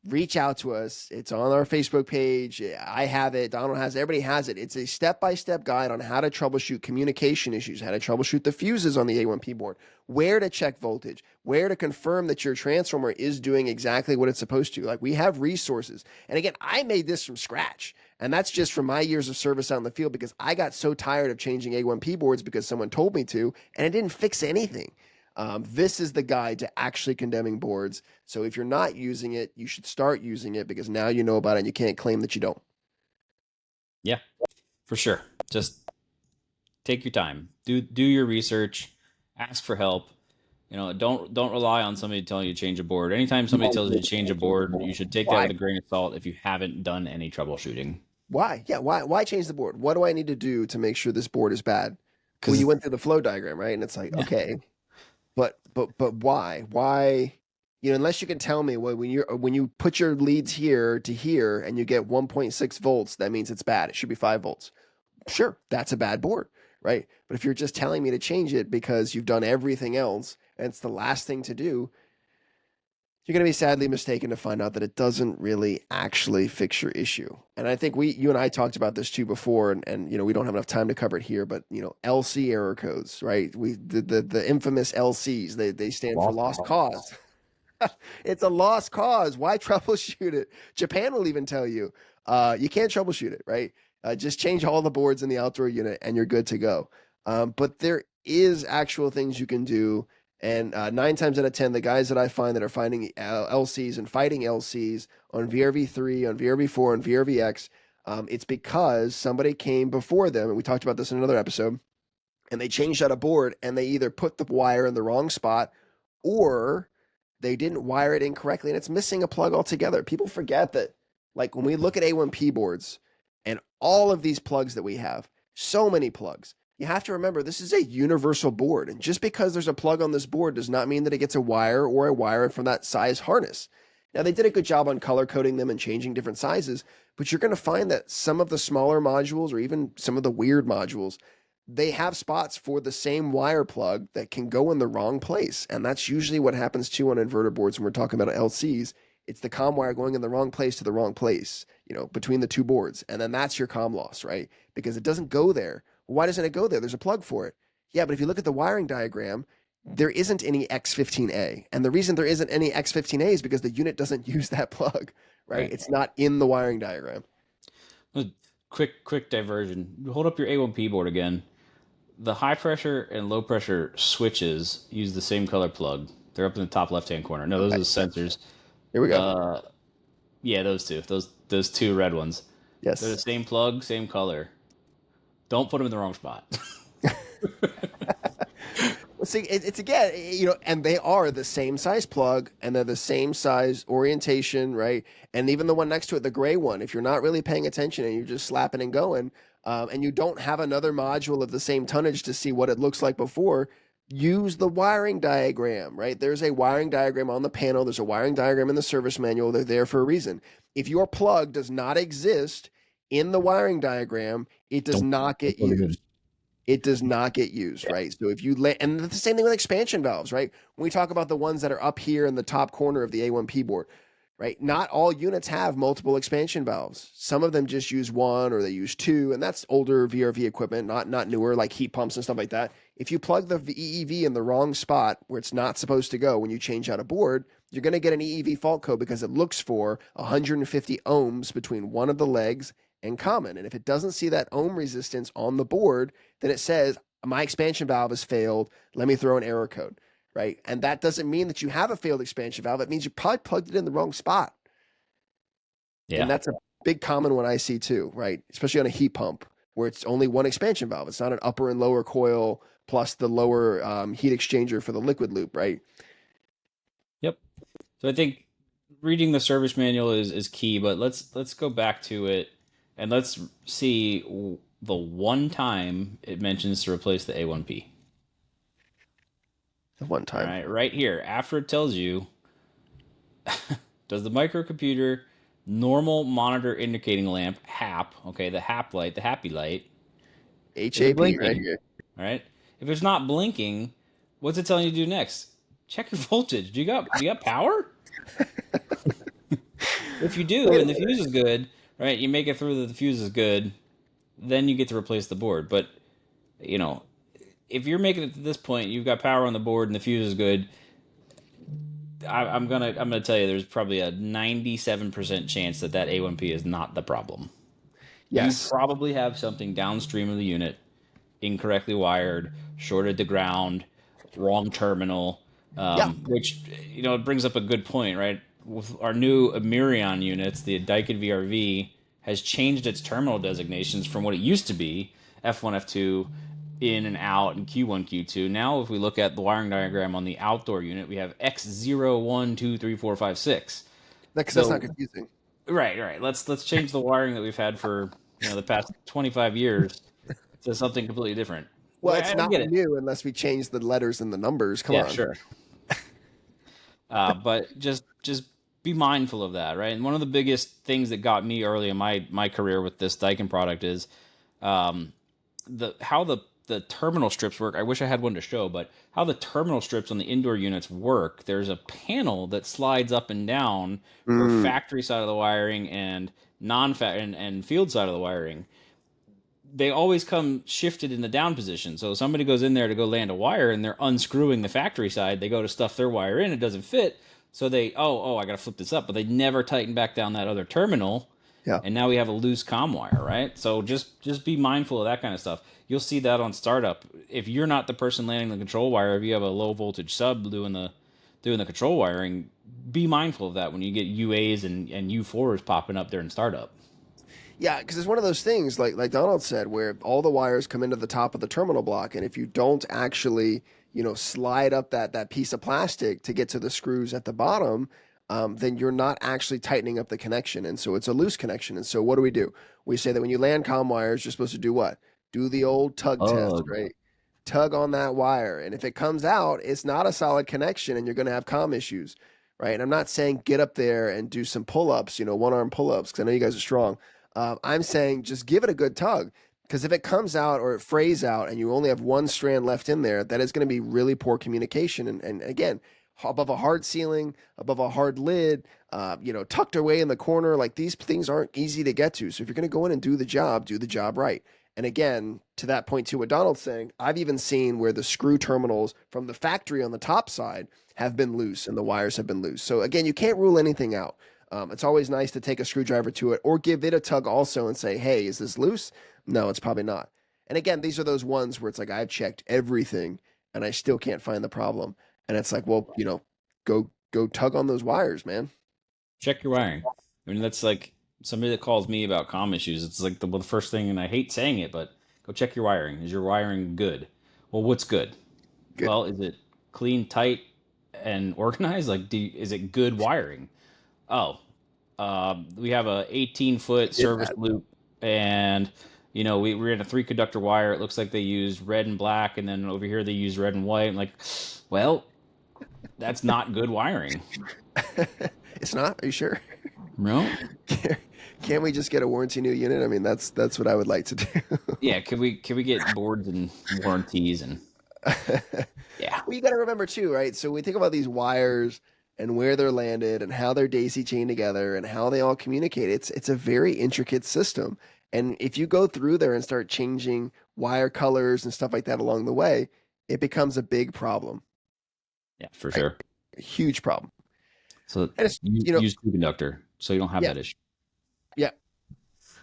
S2: reach out to us. It's on our Facebook page. I have it. Donald has it. Everybody has it. It's a step-by-step guide on how to troubleshoot communication issues, how to troubleshoot the fuses on the A1P board, where to check voltage, where to confirm that your transformer is doing exactly what it's supposed to. Like, we have resources. And again, I made this from scratch. And that's just from my years of service out in the field because I got so tired of changing A1P boards because someone told me to, and it didn't fix anything. This is the guide to actually condemning boards. So if you're not using it, you should start using it because now you know about it and you can't claim that you don't.
S1: Yeah, for sure. Just take your time. Do your research. Ask for help. Don't rely on somebody telling you to change a board. Anytime somebody tells you to change a board, you should take that with a grain of salt if you haven't done any troubleshooting.
S2: Why? Yeah, why change the board? What do I need to do to make sure this board is bad? Well, you went through the flow diagram, right? And it's like, okay, but why? Why? Unless you can tell me, well, when you put your leads here to here and you get 1.6 volts, that means it's bad. It should be 5 volts. Sure, that's a bad board, right? But if you're just telling me to change it because you've done everything else and it's the last thing to do, you're going to be sadly mistaken to find out that it doesn't really actually fix your issue. And I think you and I talked about this too before, and we don't have enough time to cover it here, but LC error codes, right? The infamous LCs, they stand for lost cause. It's a lost cause. Why troubleshoot it? Japan will even tell you, you can't troubleshoot it, right? Just change all the boards in the outdoor unit and you're good to go. But there is actual things you can do. And 9 times out of 10, the guys that I find that are finding LCs and fighting LCs on VRV3, on VRV4, on VRVX, it's because somebody came before them, and we talked about this in another episode, and they changed out a board, and they either put the wire in the wrong spot, or they didn't wire it incorrectly, and it's missing a plug altogether. People forget that, like, when we look at A1P boards, and all of these plugs that we have, so many plugs, you have to remember this is a universal board. And just because there's a plug on this board does not mean that it gets a wire or a wire from that size harness. Now, they did a good job on color coding them and changing different sizes, but you're going to find that some of the smaller modules or even some of the weird modules, they have spots for the same wire plug that can go in the wrong place. And that's usually what happens too on inverter boards when we're talking about LCs. It's the comm wire going in the wrong place to the wrong place, between the two boards. And then that's your comm loss, right? Because it doesn't go there. Why doesn't it go there? There's a plug for it. Yeah, but if you look at the wiring diagram, there isn't any X15A. And the reason there isn't any X15A is because the unit doesn't use that plug, right?
S1: Right.
S2: It's not in the wiring diagram.
S1: Quick diversion. Hold up your A1P board again. The high pressure and low pressure switches use the same color plug. They're up in the top left hand corner. No, those are the sensors.
S2: Here we go.
S1: Yeah, those two. Those two red ones.
S2: Yes.
S1: They're the same plug, same color. Don't put them in the wrong spot.
S2: Well, see, it's again, and they are the same size plug and they're the same size orientation, right? And even the one next to it, the gray one, if you're not really paying attention and you're just slapping and going, and you don't have another module of the same tonnage to see what it looks like before, use the wiring diagram, right? There's a wiring diagram on the panel. There's a wiring diagram in the service manual. They're there for a reason. If your plug does not exist in the wiring diagram, it does not get used. It does not get used, right? So if you and the same thing with expansion valves, right? When we talk about the ones that are up here in the top corner of the A1P board, right? Not all units have multiple expansion valves. Some of them just use one or they use two, and that's older VRV equipment, not newer like heat pumps and stuff like that. If you plug the EEV in the wrong spot where it's not supposed to go when you change out a board, you're going to get an EEV fault code because it looks for 150 ohms between one of the legs and common. And if it doesn't see that ohm resistance on the board, then it says, my expansion valve has failed. Let me throw an error code, right? And that doesn't mean that you have a failed expansion valve. It means you probably plugged it in the wrong spot.
S1: Yeah.
S2: And that's a big common one I see too, right? Especially on a heat pump where it's only one expansion valve. It's not an upper and lower coil plus the lower heat exchanger for the liquid loop, right?
S1: Yep. So I think reading the service manual is key, but let's go back to it and let's see the one time it mentions to replace the A1P.
S2: The one
S1: All
S2: time.
S1: right, right here, after it tells you, does the microcomputer normal monitor indicating lamp HAP, okay, the HAP light, the happy light, is it
S2: HAP right
S1: blinking?
S2: here.
S1: All right. If it's not blinking, what's it telling you to do next? Check your voltage. Do you got power? If you do, and the fuse is good, right? You make it through that the fuse is good, then you get to replace the board. But you know, if you're making it to this point, you've got power on the board and the fuse is good. I'm gonna tell you, there's probably a 97% chance that A1P is not the problem.
S2: Yes.
S1: You probably have something downstream of the unit, incorrectly wired, shorted to ground, wrong terminal. Which it brings up a good point, right? With our new Amirion units, the Daikin VRV has changed its terminal designations from what it used to be, F1, F2, in and out, and Q1, Q2. Now, if we look at the wiring diagram on the outdoor unit, we have X0, 1, 2, 3, 4, 5, 6.
S2: That's not confusing.
S1: Right. Let's change the wiring that we've had for the past 25 years to something completely different.
S2: Well,
S1: I
S2: it's
S1: don't
S2: not
S1: get it.
S2: new unless we change the letters and the numbers. Come on.
S1: Sure. But just be mindful of that, right? And one of the biggest things that got me early in my career with this Daikin product is how the terminal strips work. I wish I had one to show, but how the terminal strips on the indoor units work. There's a panel that slides up and down for factory side of the wiring and and field side of the wiring. They always come shifted in the down position. So somebody goes in there to go land a wire and they're unscrewing the factory side. They go to stuff their wire in, it doesn't fit. So they, I got to flip this up, but they never tighten back down that other terminal.
S2: Yeah.
S1: And now we have a loose comm wire, right? So just be mindful of that kind of stuff. You'll see that on startup. If you're not the person landing the control wire, if you have a low voltage sub doing the control wiring, be mindful of that when you get UAs and U4s popping up there in startup.
S2: Yeah, because it's one of those things, like Donald said, where all the wires come into the top of the terminal block, and if you don't actually, slide up that piece of plastic to get to the screws at the bottom, then you're not actually tightening up the connection, and so it's a loose connection. And so what do? We say that when you land comm wires, you're supposed to do what? Do the old tug test, right? Tug on that wire, and if it comes out, it's not a solid connection, and you're going to have comm issues. right? And I'm not saying get up there and do some pull-ups, one arm pull-ups, because I know you guys are strong. I'm saying just give it a good tug. Because if it comes out or it frays out and you only have one strand left in there, that is going to be really poor communication. And again, above a hard ceiling, above a hard lid, tucked away in the corner, like these things aren't easy to get to. So if you're going to go in and do the job right. And again, to that point too, what Donald's saying, I've even seen where the screw terminals from the factory on the top side have been loose and the wires have been loose. So again, you can't rule anything out. It's always nice to take a screwdriver to it or give it a tug also and say, hey, is this loose? No, it's probably not. And again, these are those ones where it's like I've checked everything and I still can't find the problem. And it's like, well, go tug on those wires, man.
S1: Check your wiring. I mean, that's like somebody that calls me about comm issues. It's like the first thing, and I hate saying it, but go check your wiring. Is your wiring good? Well, what's good?
S2: Good.
S1: Well, is it clean, tight, and organized? Like, is it good wiring? Oh, we have a 18-foot service loop, and we're in a 3-conductor wire. It looks like they used red and black, and then over here they use red and white. I'm like, well, that's not good wiring.
S2: It's not? Are you sure?
S1: No.
S2: Can't we just get a warranty new unit? I mean, that's what I would like to do.
S1: Yeah, can we get boards and warranties and yeah.
S2: Well, you got to remember too, right? So we think about these wires and where they're landed and how they're daisy chained together and how they all communicate. It's a very intricate system. And if you go through there and start changing wire colors and stuff like that along the way, it becomes a big problem.
S1: Yeah, for sure.
S2: A huge problem.
S1: So
S2: And it's,
S1: you use 2-conductor so you don't have
S2: yeah,
S1: that issue.
S2: yeah.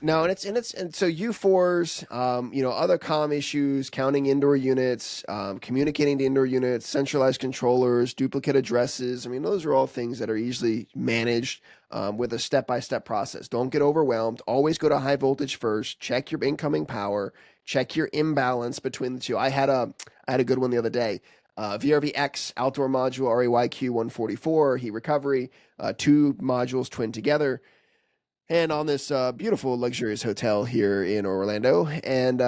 S2: No, and so U4s, other comm issues, counting indoor units, communicating to indoor units, centralized controllers, duplicate addresses. I mean, those are all things that are easily managed with a step-by-step process. Don't get overwhelmed. Always go to high voltage first. Check your incoming power. Check your imbalance between the two. I had a good one the other day. VRV-X outdoor module RAYQ 144 heat recovery, 2 modules twinned together. And on this beautiful, luxurious hotel here in Orlando. And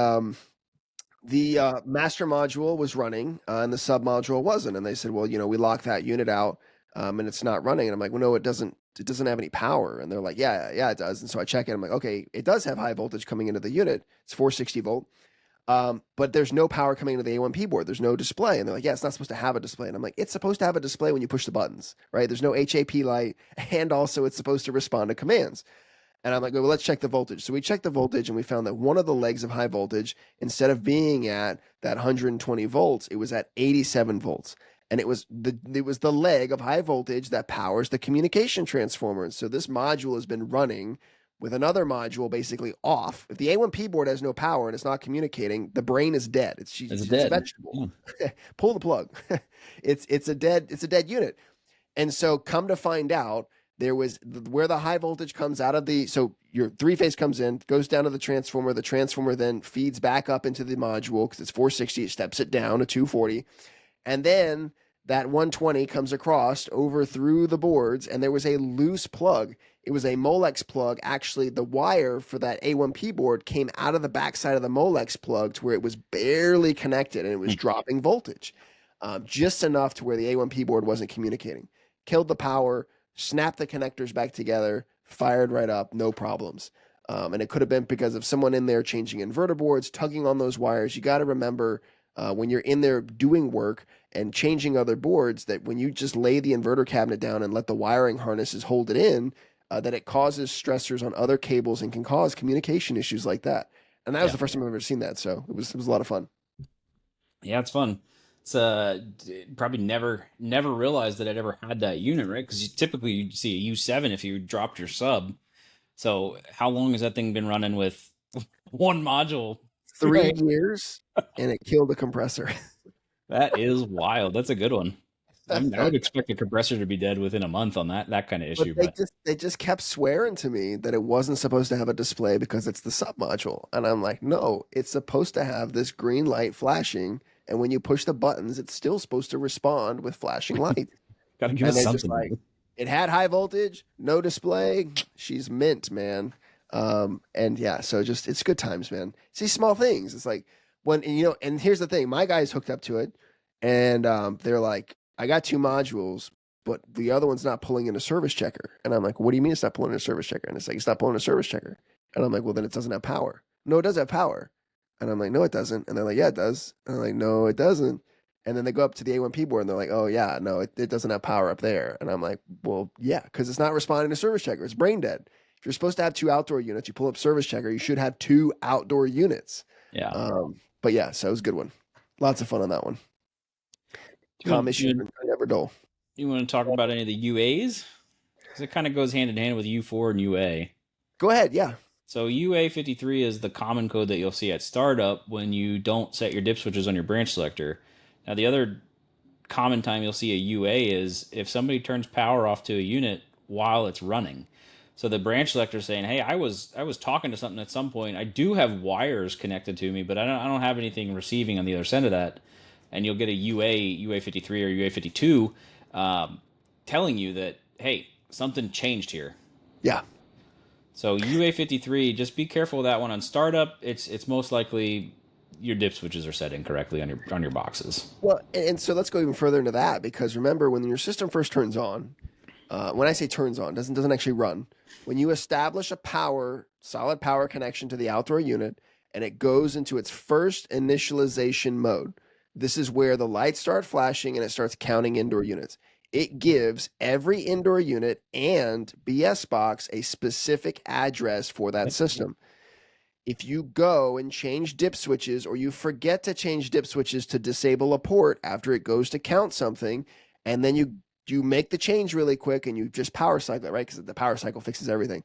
S2: the master module was running and the sub module wasn't. And they said, well, we locked that unit out and it's not running. And I'm like, well, no, it doesn't have any power. And they're like, yeah, it does. And so I check it. I'm like, okay, it does have high voltage coming into the unit. It's 460 volt. But there's no power coming into the A1P board. There's no display. And they're like, yeah, it's not supposed to have a display. And I'm like, it's supposed to have a display when you push the buttons, right? There's no HAP light. And also it's supposed to respond to commands. And I'm like, well, let's check the voltage. So we checked the voltage and we found that one of the legs of high voltage, instead of being at that 120 volts, it was at 87 volts. And it was the leg of high voltage that powers the communication transformer. And so this module has been running with another module basically off. If the A1P board has no power and it's not communicating, the brain is dead. It's
S1: dead.
S2: a vegetable. Pull the plug. It's a dead unit. And so come to find out, there was where the high voltage comes out of so your 3-phase comes in, goes down to the transformer. The transformer then feeds back up into the module because it's 460. It steps it down to 240. And then that 120 comes across over through the boards. And there was a loose plug. It was a Molex plug. Actually, the wire for that A1P board came out of the backside of the Molex plug to where it was barely connected and it was dropping voltage. Just enough to where the A1P board wasn't communicating. Killed the power, snapped the connectors back together, fired right up, no problems. And it could have been because of someone in there changing inverter boards, tugging on those wires. You got to remember when you're in there doing work and changing other boards that when you just lay the inverter cabinet down and let the wiring harnesses hold it in, that it causes stressors on other cables and can cause communication issues like that. And that was the first time I've ever seen that. So it was a lot of fun.
S1: Yeah, it's fun. It's probably never realized that I'd ever had that unit, right? Because typically you'd see a U7 if you dropped your sub. So how long has that thing been running with one module?
S2: 3 years, and it killed the compressor.
S1: That is wild. That's a good one. I would expect the compressor to be dead within a month on that kind of issue.
S2: But they just kept swearing to me that it wasn't supposed to have a display because it's the sub module. And I'm like, no, it's supposed to have this green light flashing. And when you push the buttons, it's still supposed to respond with flashing light.
S1: Gotta give us something.
S2: Just it had high voltage, no display. She's mint, man. And yeah, so just it's good times, man. See small things. It's like when and here's the thing, my guy's hooked up to it, and they're like, I got 2 modules, but the other one's not pulling in a service checker. And I'm like, what do you mean it's not pulling in a service checker? And it's like, it's not pulling in a service checker. And I'm like, well, then it doesn't have power. No, it does have power. And I'm like, no, it doesn't. And they're like, yeah, it does. And I'm like, no, it doesn't. And then they go up to the A1P board and they're like, oh, yeah, no, it doesn't have power up there. And I'm like, well, yeah, because it's not responding to service checker. It's brain dead. If you're supposed to have 2 outdoor units, you pull up service checker, you should have 2 outdoor units.
S1: Yeah.
S2: But yeah, so it was a good one. Lots of fun on that one. Com issues are never dull.
S1: You want to talk about any of the UAs? Because it kind of goes hand in hand with U4 and UA.
S2: Go ahead, yeah.
S1: So UA53 is the common code that you'll see at startup when you don't set your dip switches on your branch selector. Now, the other common time you'll see a UA is if somebody turns power off to a unit while it's running. So the branch selector is saying, "Hey, I was talking to something at some point. I do have wires connected to me, but I don't have anything receiving on the other side of that." And you'll get a UA53 or UA52 telling you that, "Hey, something changed here."
S2: Yeah.
S1: So UA53, just be careful with that one on startup. It's most likely your dip switches are set incorrectly on your boxes.
S2: Well, and so let's go even further into that, because remember, when your system first turns on, when I say turns on, doesn't actually run. When you establish a solid power connection to the outdoor unit and it goes into its first initialization mode, this is where the lights start flashing and it starts counting indoor units. It gives every indoor unit and BS box a specific address for that system. If you go and change dip switches, or you forget to change dip switches to disable a port after it goes to count something, and then you make the change really quick and you just power cycle it, right? Because the power cycle fixes everything.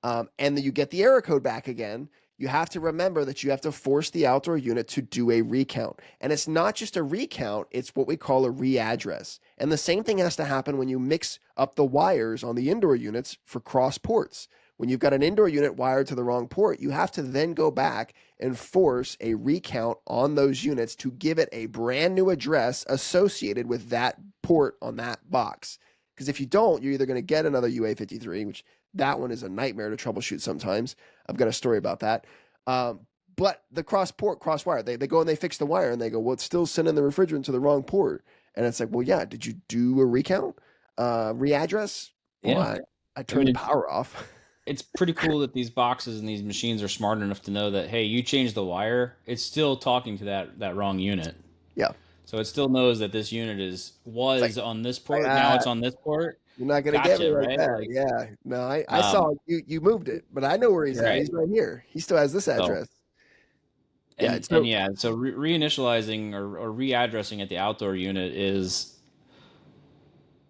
S2: And then you get the error code back again. You have to remember that you have to force the outdoor unit to do a recount. And it's not just a recount, it's what we call a readdress. And the same thing has to happen when you mix up the wires on the indoor units for cross ports. When you've got an indoor unit wired to the wrong port, you have to then go back and force a recount on those units to give it a brand new address associated with that port on that box. Because if you don't, you're either going to get another UA53, which that one is a nightmare to troubleshoot sometimes. I've got a story about that. But the cross wire, they go and they fix the wire and they go, well, it's still sending the refrigerant to the wrong port. And it's like, well, yeah, did you do a recount? Readdress?
S1: Yeah.
S2: Well, I turned the power off.
S1: It's pretty cool that these boxes and these machines are smart enough to know that, hey, you changed the wire, it's still talking to that wrong unit.
S2: Yeah.
S1: So it still knows that this unit was on this port, now it's on this port.
S2: You're not going to get me like
S1: right?
S2: that. Yeah. No, I saw you moved it, but I know where he's at. He's right here. He still has this address.
S1: So reinitializing or readdressing at the outdoor unit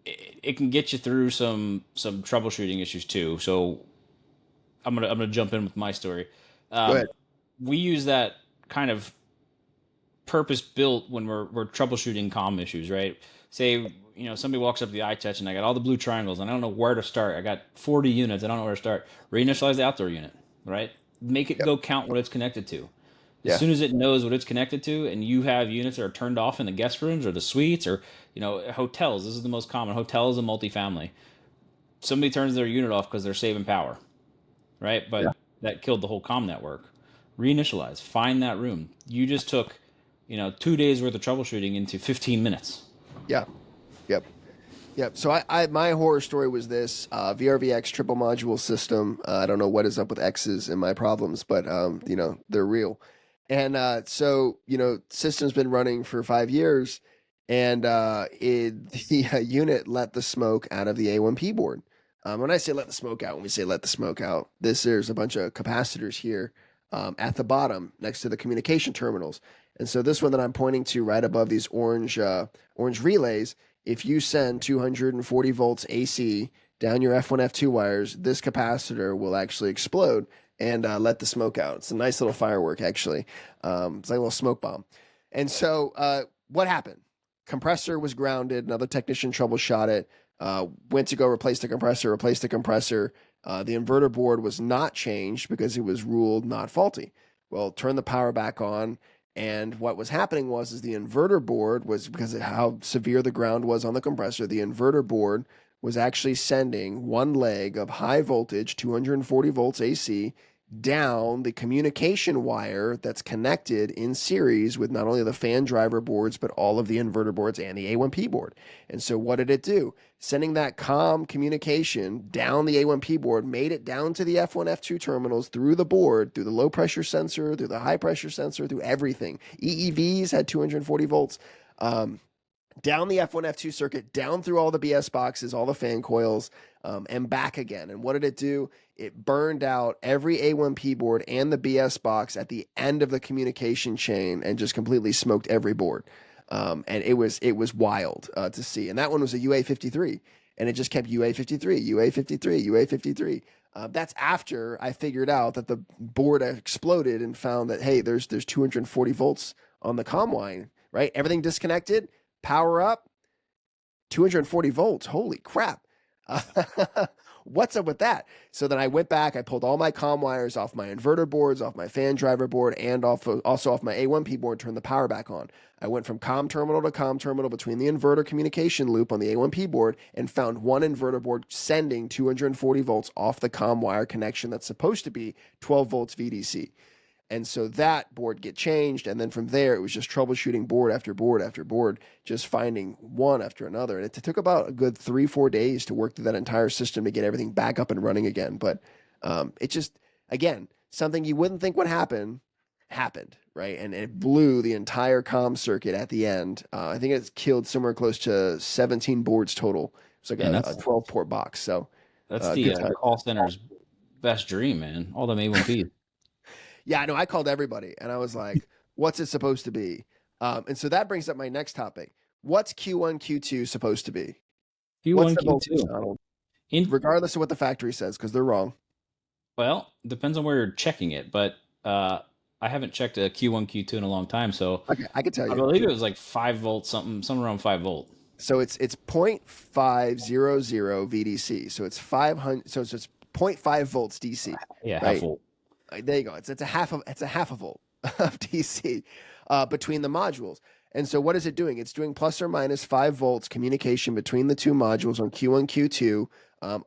S1: it can get you through some troubleshooting issues too. So I'm gonna jump in with my story.
S2: Go ahead.
S1: We use that kind of purpose built when we're troubleshooting comm issues, right? Say somebody walks up to the iTouch and I got all the blue triangles and I don't know where to start. I got 40 units. I don't know where to start. Reinitialize the outdoor unit, right? Make it go count what it's connected to. As soon as it knows what it's connected to, and you have units that are turned off in the guest rooms or the suites or hotels. This is the most common. Hotels and multifamily. Somebody turns their unit off because they're saving power, right? But that killed the whole comm network. Reinitialize. Find that room. You just took 2 days worth of troubleshooting into 15 minutes.
S2: Yeah. Yep. So my horror story was this VRVX triple module system. I don't know what is up with X's and my problems, but they're real. And so system's been running for 5 years, and the unit let the smoke out of the A1P board. When I say let the smoke out, there's a bunch of capacitors here at the bottom next to the communication terminals. And so this one that I'm pointing to right above these orange relays, if you send 240 volts AC down your F1, F2 wires, this capacitor will actually explode and let the smoke out. It's a nice little firework, actually. It's like a little smoke bomb. And so what happened? Compressor was grounded. Another technician troubleshot it. Went to go replace the compressor. The inverter board was not changed because it was ruled not faulty. Well, turn the power back on. And what was happening was the inverter board was, because of how severe the ground was on the compressor, the inverter board was actually sending one leg of high voltage, 240 volts AC, down the communication wire that's connected in series with not only the fan driver boards, but all of the inverter boards and the A1P board. And so what did it do? Sending that COM communication down the A1P board, made it down to the F1, F2 terminals through the board, through the low pressure sensor, through the high pressure sensor, through everything. EEVs had 240 volts. Down the F1, F2 circuit, down through all the BS boxes, all the fan coils, and back again. And what did it do? It burned out every A1P board and the BS box at the end of the communication chain and just completely smoked every board. And it was wild to see. And that one was a UA53, and it just kept UA53, UA53, UA53. That's after I figured out that the board exploded and found that, hey, there's 240 volts on the comm line, right? Everything disconnected. Power up, 240 volts. Holy crap. What's up with that? So then I went back, I pulled all my comm wires off my inverter boards, off my fan driver board, and also off my A1P board, turned the power back on. I went from comm terminal to comm terminal between the inverter communication loop on the A1P board and found one inverter board sending 240 volts off the comm wire connection that's supposed to be 12 volts VDC. And so that board get changed. And then from there, it was just troubleshooting board after board after board, just finding one after another. And it took about a good 3-4 days to work through that entire system to get everything back up and running again. But it just, again, something you wouldn't think would happen, happened, right? And it blew the entire comm circuit at the end. I think it's killed somewhere close to 17 boards total. It's like a 12 port box. So
S1: that's the call center's best dream, man. All them A1Ps.
S2: Yeah, I know. I called everybody and I was like, what's it supposed to be? And so that brings up my next topic. What's Q1, Q2 supposed to be? What's
S1: Q1,
S2: the voltage,
S1: Q2.
S2: Donald? Regardless of what the factory says, because they're wrong.
S1: Well, depends on where you're checking it, but I haven't checked a Q1, Q2 in a long time, so
S2: Okay, I can tell you.
S1: I believe it was like 5 volts, something around 5 volt.
S2: So it's 0.500 VDC. So it's 500. So it's 0.5 volts DC.
S1: Yeah,
S2: right?
S1: half volt.
S2: There you go. It's a half a volt of DC between the modules. And so what is it doing? It's doing plus or minus 5 volts communication between the two modules on Q1, Q2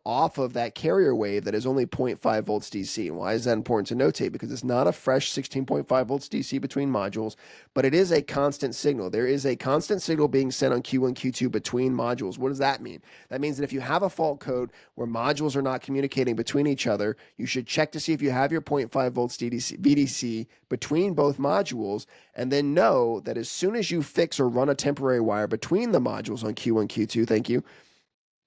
S2: off of that carrier wave that is only 0.5 volts DC. And why is that important to notate? Because it's not a fresh 16.5 volts DC between modules, but it is a constant signal. There is a constant signal being sent on Q1, Q2 between modules. What does that mean? That means that if you have a fault code where modules are not communicating between each other, you should check to see if you have your 0.5 volts VDC between both modules, and then know that as soon as you fix or run a temporary wire between the modules on Q1, Q2, thank you,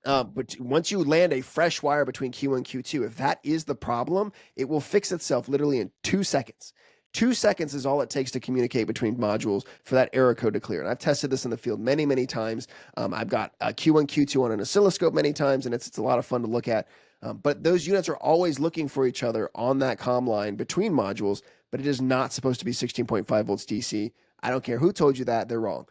S2: but once you land a fresh wire between Q1 and Q2, if that is the problem, it will fix itself literally in 2 seconds. 2 seconds is all it takes to communicate between modules for that error code to clear. And I've tested this in the field many, many times. I've got Q1, Q2 on an oscilloscope many times, and it's a lot of fun to look at. But those units are always looking for each other on that comm line between modules, but it is not supposed to be 16.5 volts DC. I don't care who told you that, they're wrong.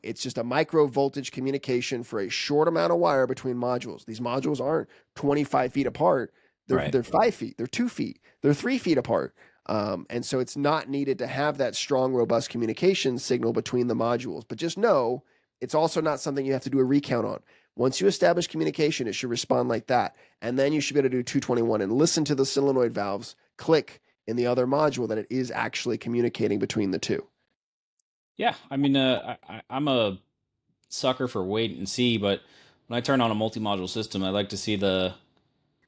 S2: It's just a micro voltage communication for a short amount of wire between modules. These modules aren't 25 feet apart. They're 5 feet, they're 2 feet, they're 3 feet apart. And so it's not needed to have that strong, robust communication signal between the modules. But just know it's also not something you have to do a recount on. Once you establish communication, it should respond like that. And then you should be able to do 221 and listen to the solenoid valves click in the other module that it is actually communicating between the two.
S1: Yeah, I mean, I'm a sucker for wait and see, but when I turn on a multi-module system, I like to see the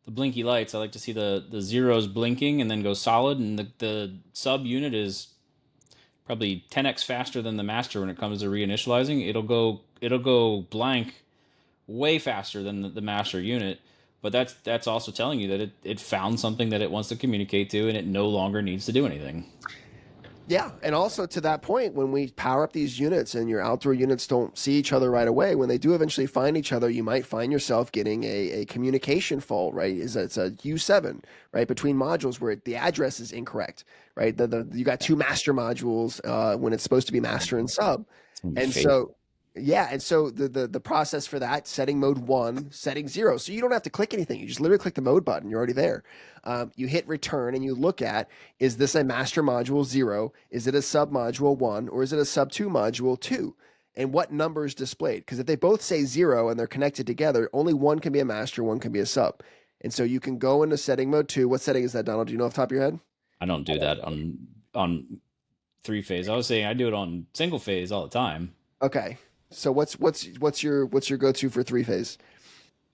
S1: blinky lights. I like to see the zeros blinking and then go solid, and the sub unit is probably 10x faster than the master when it comes to reinitializing. It'll go blank way faster than the master unit, but that's also telling you that it found something that it wants to communicate to, and it no longer needs to do anything.
S2: Yeah, and also to that point, when we power up these units and your outdoor units don't see each other right away, when they do eventually find each other, you might find yourself getting a communication fault, right? It's a U7, right, between modules where the address is incorrect, right? You got two master modules when it's supposed to be master and sub. And so, yeah, and so the process for that, setting mode 1, setting 0. So you don't have to click anything. You just literally click the mode button. You're already there. You hit return and you look at, is this a master module 0? Is it a sub module 1? Or is it a sub 2 module 2? And what number is displayed? Because if they both say 0 and they're connected together, only one can be a master, one can be a sub. And so you can go into setting mode 2. What setting is that, Donald? Do you know off the top of your head?
S1: I don't do that on three phase. I was saying I do it on single phase all the time.
S2: Okay. So what's your go-to for three-phase?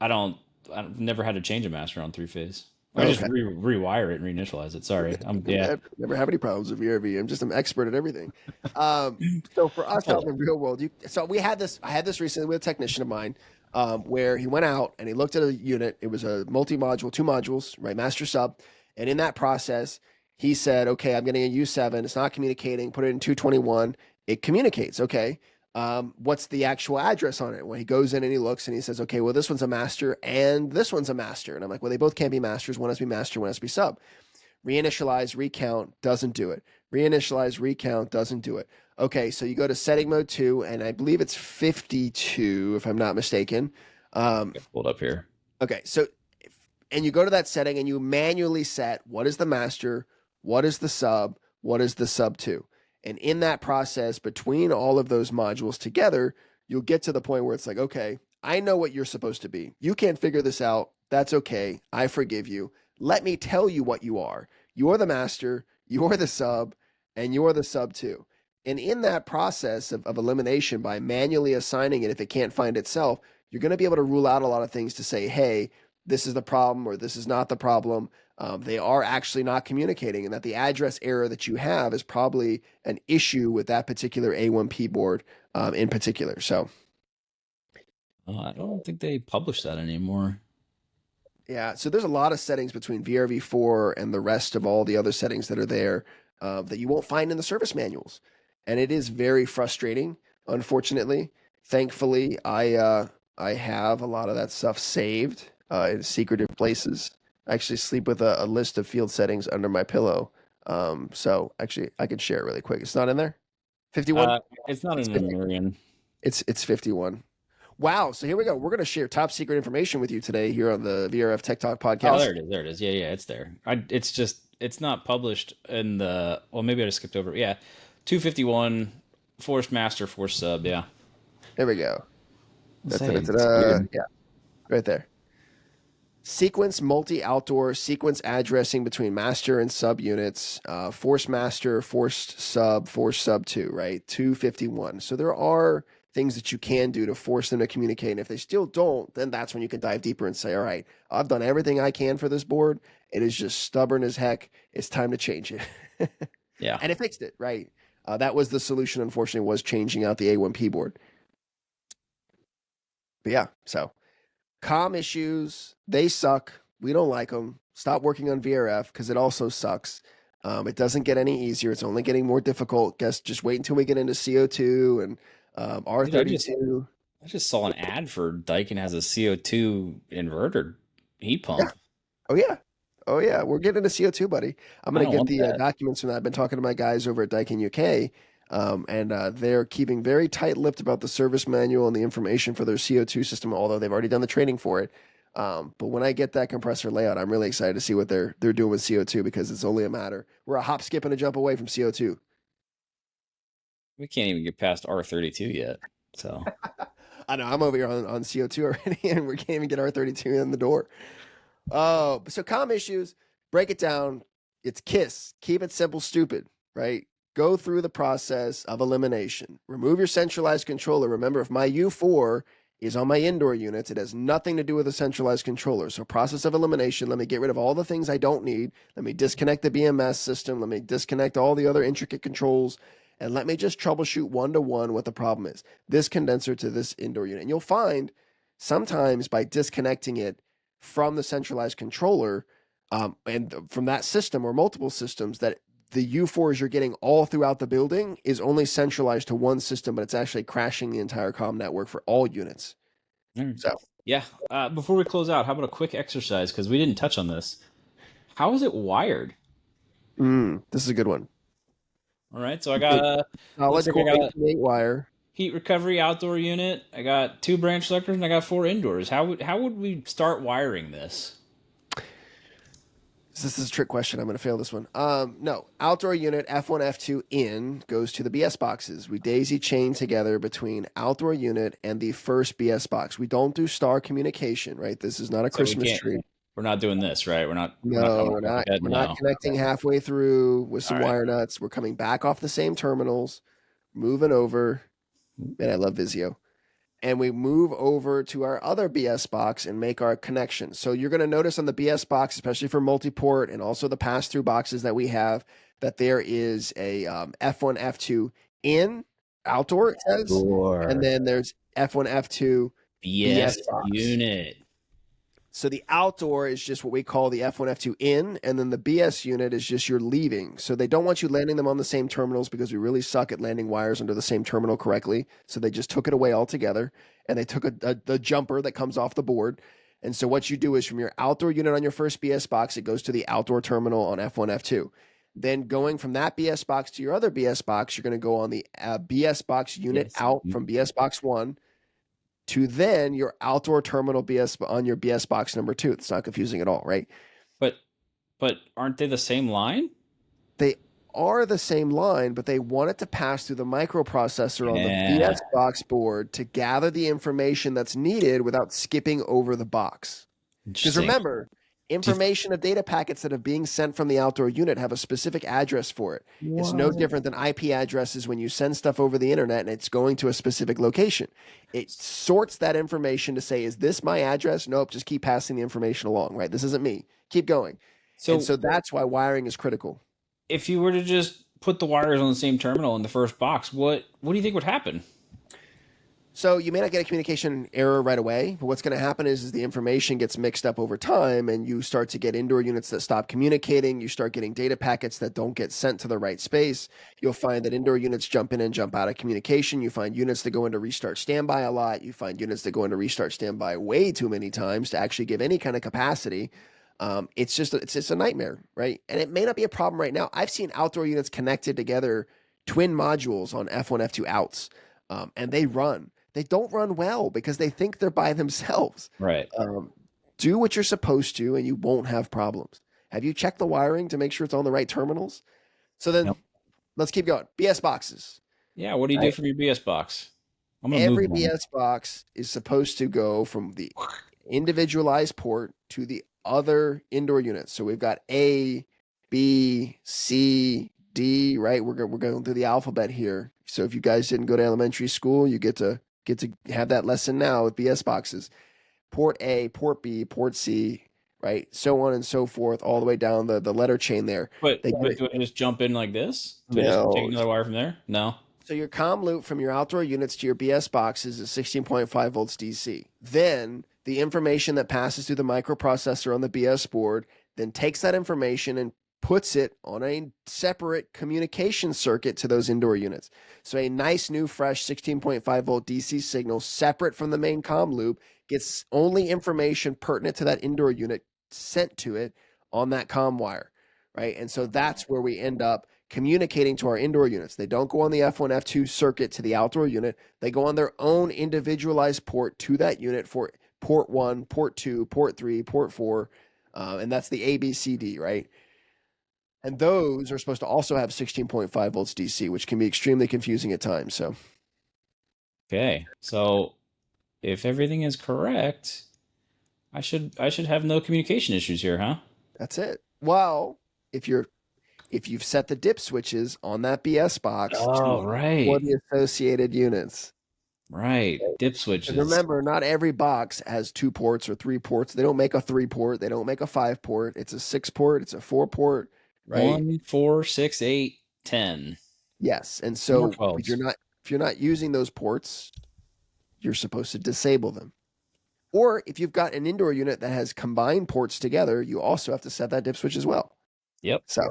S1: I don't. I've never had to change a master on three phase. I just
S2: Okay.
S1: rewire it and reinitialize it. Sorry. Yeah.
S2: Never have any problems with VRV. I'm just an expert at everything. So for us out in the real world, so we had this. I had this recently with a technician of mine, where he went out and he looked at a unit. It was a multi-module, 2 modules, right, master sub, and in that process, he said, "Okay, I'm getting a U7. It's not communicating. Put it in 221. It communicates. Okay." What's the actual address on it? When he goes in and he looks and he says, okay, well, this one's a master and this one's a master. And I'm like, well, they both can't be masters. One has to be master, one has to be sub. Reinitialize, recount, doesn't do it. Reinitialize, recount, doesn't do it. Okay, so you go to setting mode 2, and I believe it's 52, if I'm not mistaken.
S1: Hold up here.
S2: Okay, so, and you go to that setting and you manually set what is the master, what is the sub, what is the sub 2. And in that process, between all of those modules together, you'll get to the point where it's like, okay, I know what you're supposed to be. You can't figure this out. That's okay. I forgive you. Let me tell you what you are. You're the master, you're the sub, and you're the sub 2. And in that process of elimination, by manually assigning it, if it can't find itself, you're going to be able to rule out a lot of things to say, hey, this is the problem or this is not the problem. They are actually not communicating, and that the address error that you have is probably an issue with that particular A1P board in particular. So,
S1: I don't think they publish that anymore.
S2: yeah, so there's a lot of settings between VRV4 and the rest of all the other settings that are there that you won't find in the service manuals, and it is very frustrating. Unfortunately, thankfully, I have a lot of that stuff saved in secretive places. I actually sleep with a list of field settings under my pillow. So actually, I can share it really quick. It's not in there. 51.
S1: It's not
S2: It's
S1: in a
S2: 50.
S1: million.
S2: It's 51. Wow. So here we go. We're gonna share top secret information with you today here on the VRF Tech Talk
S1: Oh,
S2: podcast.
S1: there it is. There it is. Yeah, it's there. It's just it's not published in the. Well, maybe I just skipped over it. Yeah, 251 forced master, forced sub. Yeah.
S2: There we go.
S1: It's weird.
S2: Yeah, right there. Sequence multi-outdoor, sequence addressing between master and sub units, force master, forced sub 2, right? 251. So there are things that you can do to force them to communicate. And if they still don't, then that's when you can dive deeper and say, all right, I've done everything I can for this board. It is just stubborn as heck. It's time to change it.
S1: Yeah.
S2: And it fixed it, right? That was the solution, unfortunately, was changing out the A1P board. But yeah, so comm issues, they suck. We don't like them. Stop working on VRF because it also sucks. It doesn't get any easier. It's only getting more difficult. Guess just wait until we get into CO2 and
S1: Dude,
S2: R32.
S1: I just saw an ad for Daikin has a CO2 inverter heat
S2: Yeah.
S1: pump.
S2: Oh, yeah. Oh, yeah. We're getting into CO2, buddy. I'm
S1: I
S2: going to
S1: don't
S2: get
S1: want
S2: the
S1: that.
S2: documents from that. I've been talking to my guys over at Daikin UK, and they're keeping very tight-lipped about the service manual and the information for their CO2 system, although they've already done the training for it. But when I get that compressor layout, I'm really excited to see what they're doing with CO2 because it's only a matter. We're a hop, skip, and a jump away from CO2.
S1: We can't even get past R32 yet. So
S2: I know I'm over here on CO2 already, and we can't even get R32 in the door. Oh, so comm issues, break it down. It's KISS. Keep it simple, stupid, right? Go through the process of elimination. Remove your centralized controller. Remember, if my U4 is on my indoor units, it has nothing to do with a centralized controller. So process of elimination, let me get rid of all the things I don't need. Let me disconnect the BMS system. Let me disconnect all the other intricate controls. And let me just troubleshoot one-to-one what the problem is. This condenser to this indoor unit. And you'll find sometimes by disconnecting it from the centralized controller and from that system or multiple systems, that the U4s you're getting all throughout the building is only centralized to one system, but it's actually crashing the entire comm network for all units. So,
S1: yeah. Before we close out, how about a quick exercise? Because we didn't touch on this. How is it wired?
S2: this is a good one.
S1: All right. So I got a
S2: Solid
S1: looks like
S2: core
S1: I got a
S2: 8 wire.
S1: heat recovery outdoor unit. I got 2 branch selectors and I got 4 indoors. How would we start wiring this?
S2: This is a trick question. I'm going to fail this one. No, outdoor unit F1, F2 in goes to the BS boxes. We daisy chain together between outdoor unit and the first BS box. We don't do star communication, right? This is not a
S1: So we
S2: Christmas
S1: can't
S2: tree.
S1: We're not doing this, right? We're not
S2: No,
S1: going overhead.
S2: we're not
S1: No.
S2: connecting halfway through with
S1: All
S2: some
S1: right.
S2: wire nuts. We're coming back off the same terminals, moving over. Man, I love Vizio. And we move over to our other BS box and make our connection. So you're going to notice on the BS box, especially for multi-port and also the pass-through boxes that we have, that there is a F1, F2 in, outdoor, it says, and
S1: Sure.
S2: then there's F1, F2 BS
S1: BS
S2: box.
S1: unit.
S2: So the outdoor is just what we call the F1, F2 in, and then the BS unit is just your leaving. So they don't want you landing them on the same terminals because we really suck at landing wires under the same terminal correctly. So they just took it away altogether, and they took the jumper that comes off the board. And so what you do is from your outdoor unit on your first BS box, it goes to the outdoor terminal on F1, F2. Then going from that BS box to your other BS box, you're going to go on the BS box unit
S1: Yes.
S2: out from BS box 1 to then your outdoor terminal BS on your BS box number 2. It's not confusing at all, right?
S1: But but aren't they the same line?
S2: They are the same line, but they want it to pass through the microprocessor on the
S1: Yeah.
S2: BS box board to gather the information that's needed without skipping over the box. Because
S1: Interesting.
S2: remember,
S1: Do you,
S2: information of data packets that are being sent from the outdoor unit have a specific address for it. It's no
S1: what?
S2: different than IP addresses when you send stuff over the internet and it's going to a specific location. It sorts that information to say, is this my address? Nope, just keep passing the information along, right? This isn't me. Keep going. And
S1: So
S2: so that's why wiring is critical.
S1: if you were to just put the wires on the same terminal in the first box, what do you think would happen?
S2: So you may not get a communication error right away, but what's going to happen is the information gets mixed up over time, and you start to get indoor units that stop communicating. You start getting data packets that don't get sent to the right space. You'll find that indoor units jump in and jump out of communication. You find units that go into restart standby a lot. You find units that go into restart standby way too many times to actually give any kind of capacity. It's just a nightmare, right? And it may not be a problem right now. I've seen outdoor units connected together, twin modules on F1, F2 outs, and they run. They don't run well because they think they're by themselves.
S1: Right.
S2: Do what you're supposed to, and you won't have problems. Have you checked the wiring to make sure it's on the right terminals? So then
S1: Yep.
S2: let's keep going. BS boxes.
S1: Yeah. What do you do
S2: Right?
S1: from your BS box? I'm gonna move
S2: Every
S1: one.
S2: BS box is supposed to go from the individualized port to the other indoor units. So we've got A, B, C, D, right? We're going through the alphabet here. So if you guys didn't go to elementary school, you get to have that lesson now with BS boxes. Port A, port B, port C, right? So on and so forth, all the way down the letter chain there.
S1: But
S2: They
S1: but
S2: get
S1: do I just jump in like this? Do I just take
S2: no.
S1: another wire from there? No.
S2: So your comm loop from your outdoor units to your BS boxes is 16.5 volts DC. Then the information that passes through the microprocessor on the BS board then takes that information and puts it on a separate communication circuit to those indoor units. So a nice new fresh 16.5 volt DC signal separate from the main comm loop gets only information pertinent to that indoor unit sent to it on that comm wire, right? And so that's where we end up communicating to our indoor units. They don't go on the F1, F2 circuit to the outdoor unit. They go on their own individualized port to that unit for port 1, port 2, port 3, port 4, and that's the A, B, C, D, right? And those are supposed to also have 16.5 volts DC, which can be extremely confusing at times. So
S1: Okay. So if everything is correct, I should have no communication issues here, huh?
S2: that's it. Well, if you've set the dip switches on that BS box
S1: Oh,
S2: to for
S1: right.
S2: the associated units.
S1: Right. Dip
S2: And
S1: switches.
S2: remember, not every box has 2 ports or 3 ports. They don't make a 3 port. They don't make a 5 port. It's a 6 port. It's a 4 port, right?
S1: 1, 4, 6, 8, 10.
S2: Yes. And
S1: More
S2: so
S1: 12s.
S2: if you're not using those ports, you're supposed to disable them. Or if you've got an indoor unit that has combined ports together, you also have to set that dip switch as well.
S1: Yep.
S2: So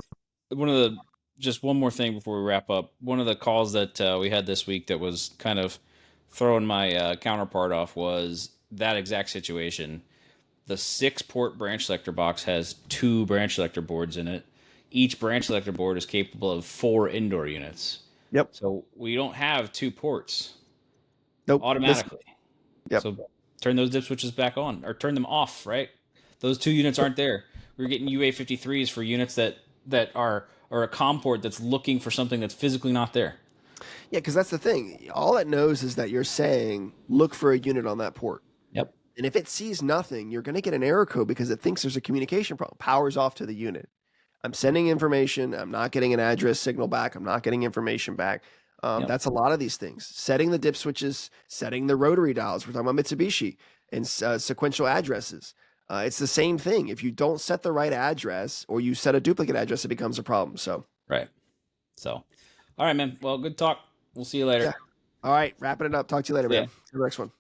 S1: One of the just one more thing before we wrap up. One of the calls that we had this week that was kind of throwing my counterpart off was that exact situation. The 6 port branch selector box has 2 branch selector boards in it. Each branch selector board is capable of 4 indoor units.
S2: yep.
S1: So we don't have 2 ports
S2: Nope.
S1: automatically.
S2: Yep.
S1: So turn those dip switches back on or turn them off, right? Those 2 units aren't there. We're getting UA53s for units that are or a COM port that's looking for something that's physically not there.
S2: Yeah, because that's the thing. All it knows is that you're saying look for a unit on that port.
S1: Yep.
S2: And if it sees nothing, you're going to get an error code because it thinks there's a communication problem. Power's off to the unit. I'm sending information. I'm not getting an address signal back. I'm not getting information back.
S1: Yep.
S2: That's a lot of these things. Setting the dip switches, setting the rotary dials. We're talking about Mitsubishi and sequential addresses. It's the same thing. If you don't set the right address or you set a duplicate address, it becomes a problem. So,
S1: Right. So, all right, man. Well, good talk. We'll see you
S2: yeah.
S1: later.
S2: All right. Wrapping it up. Talk to you later,
S1: See ya.
S2: man. See you next one.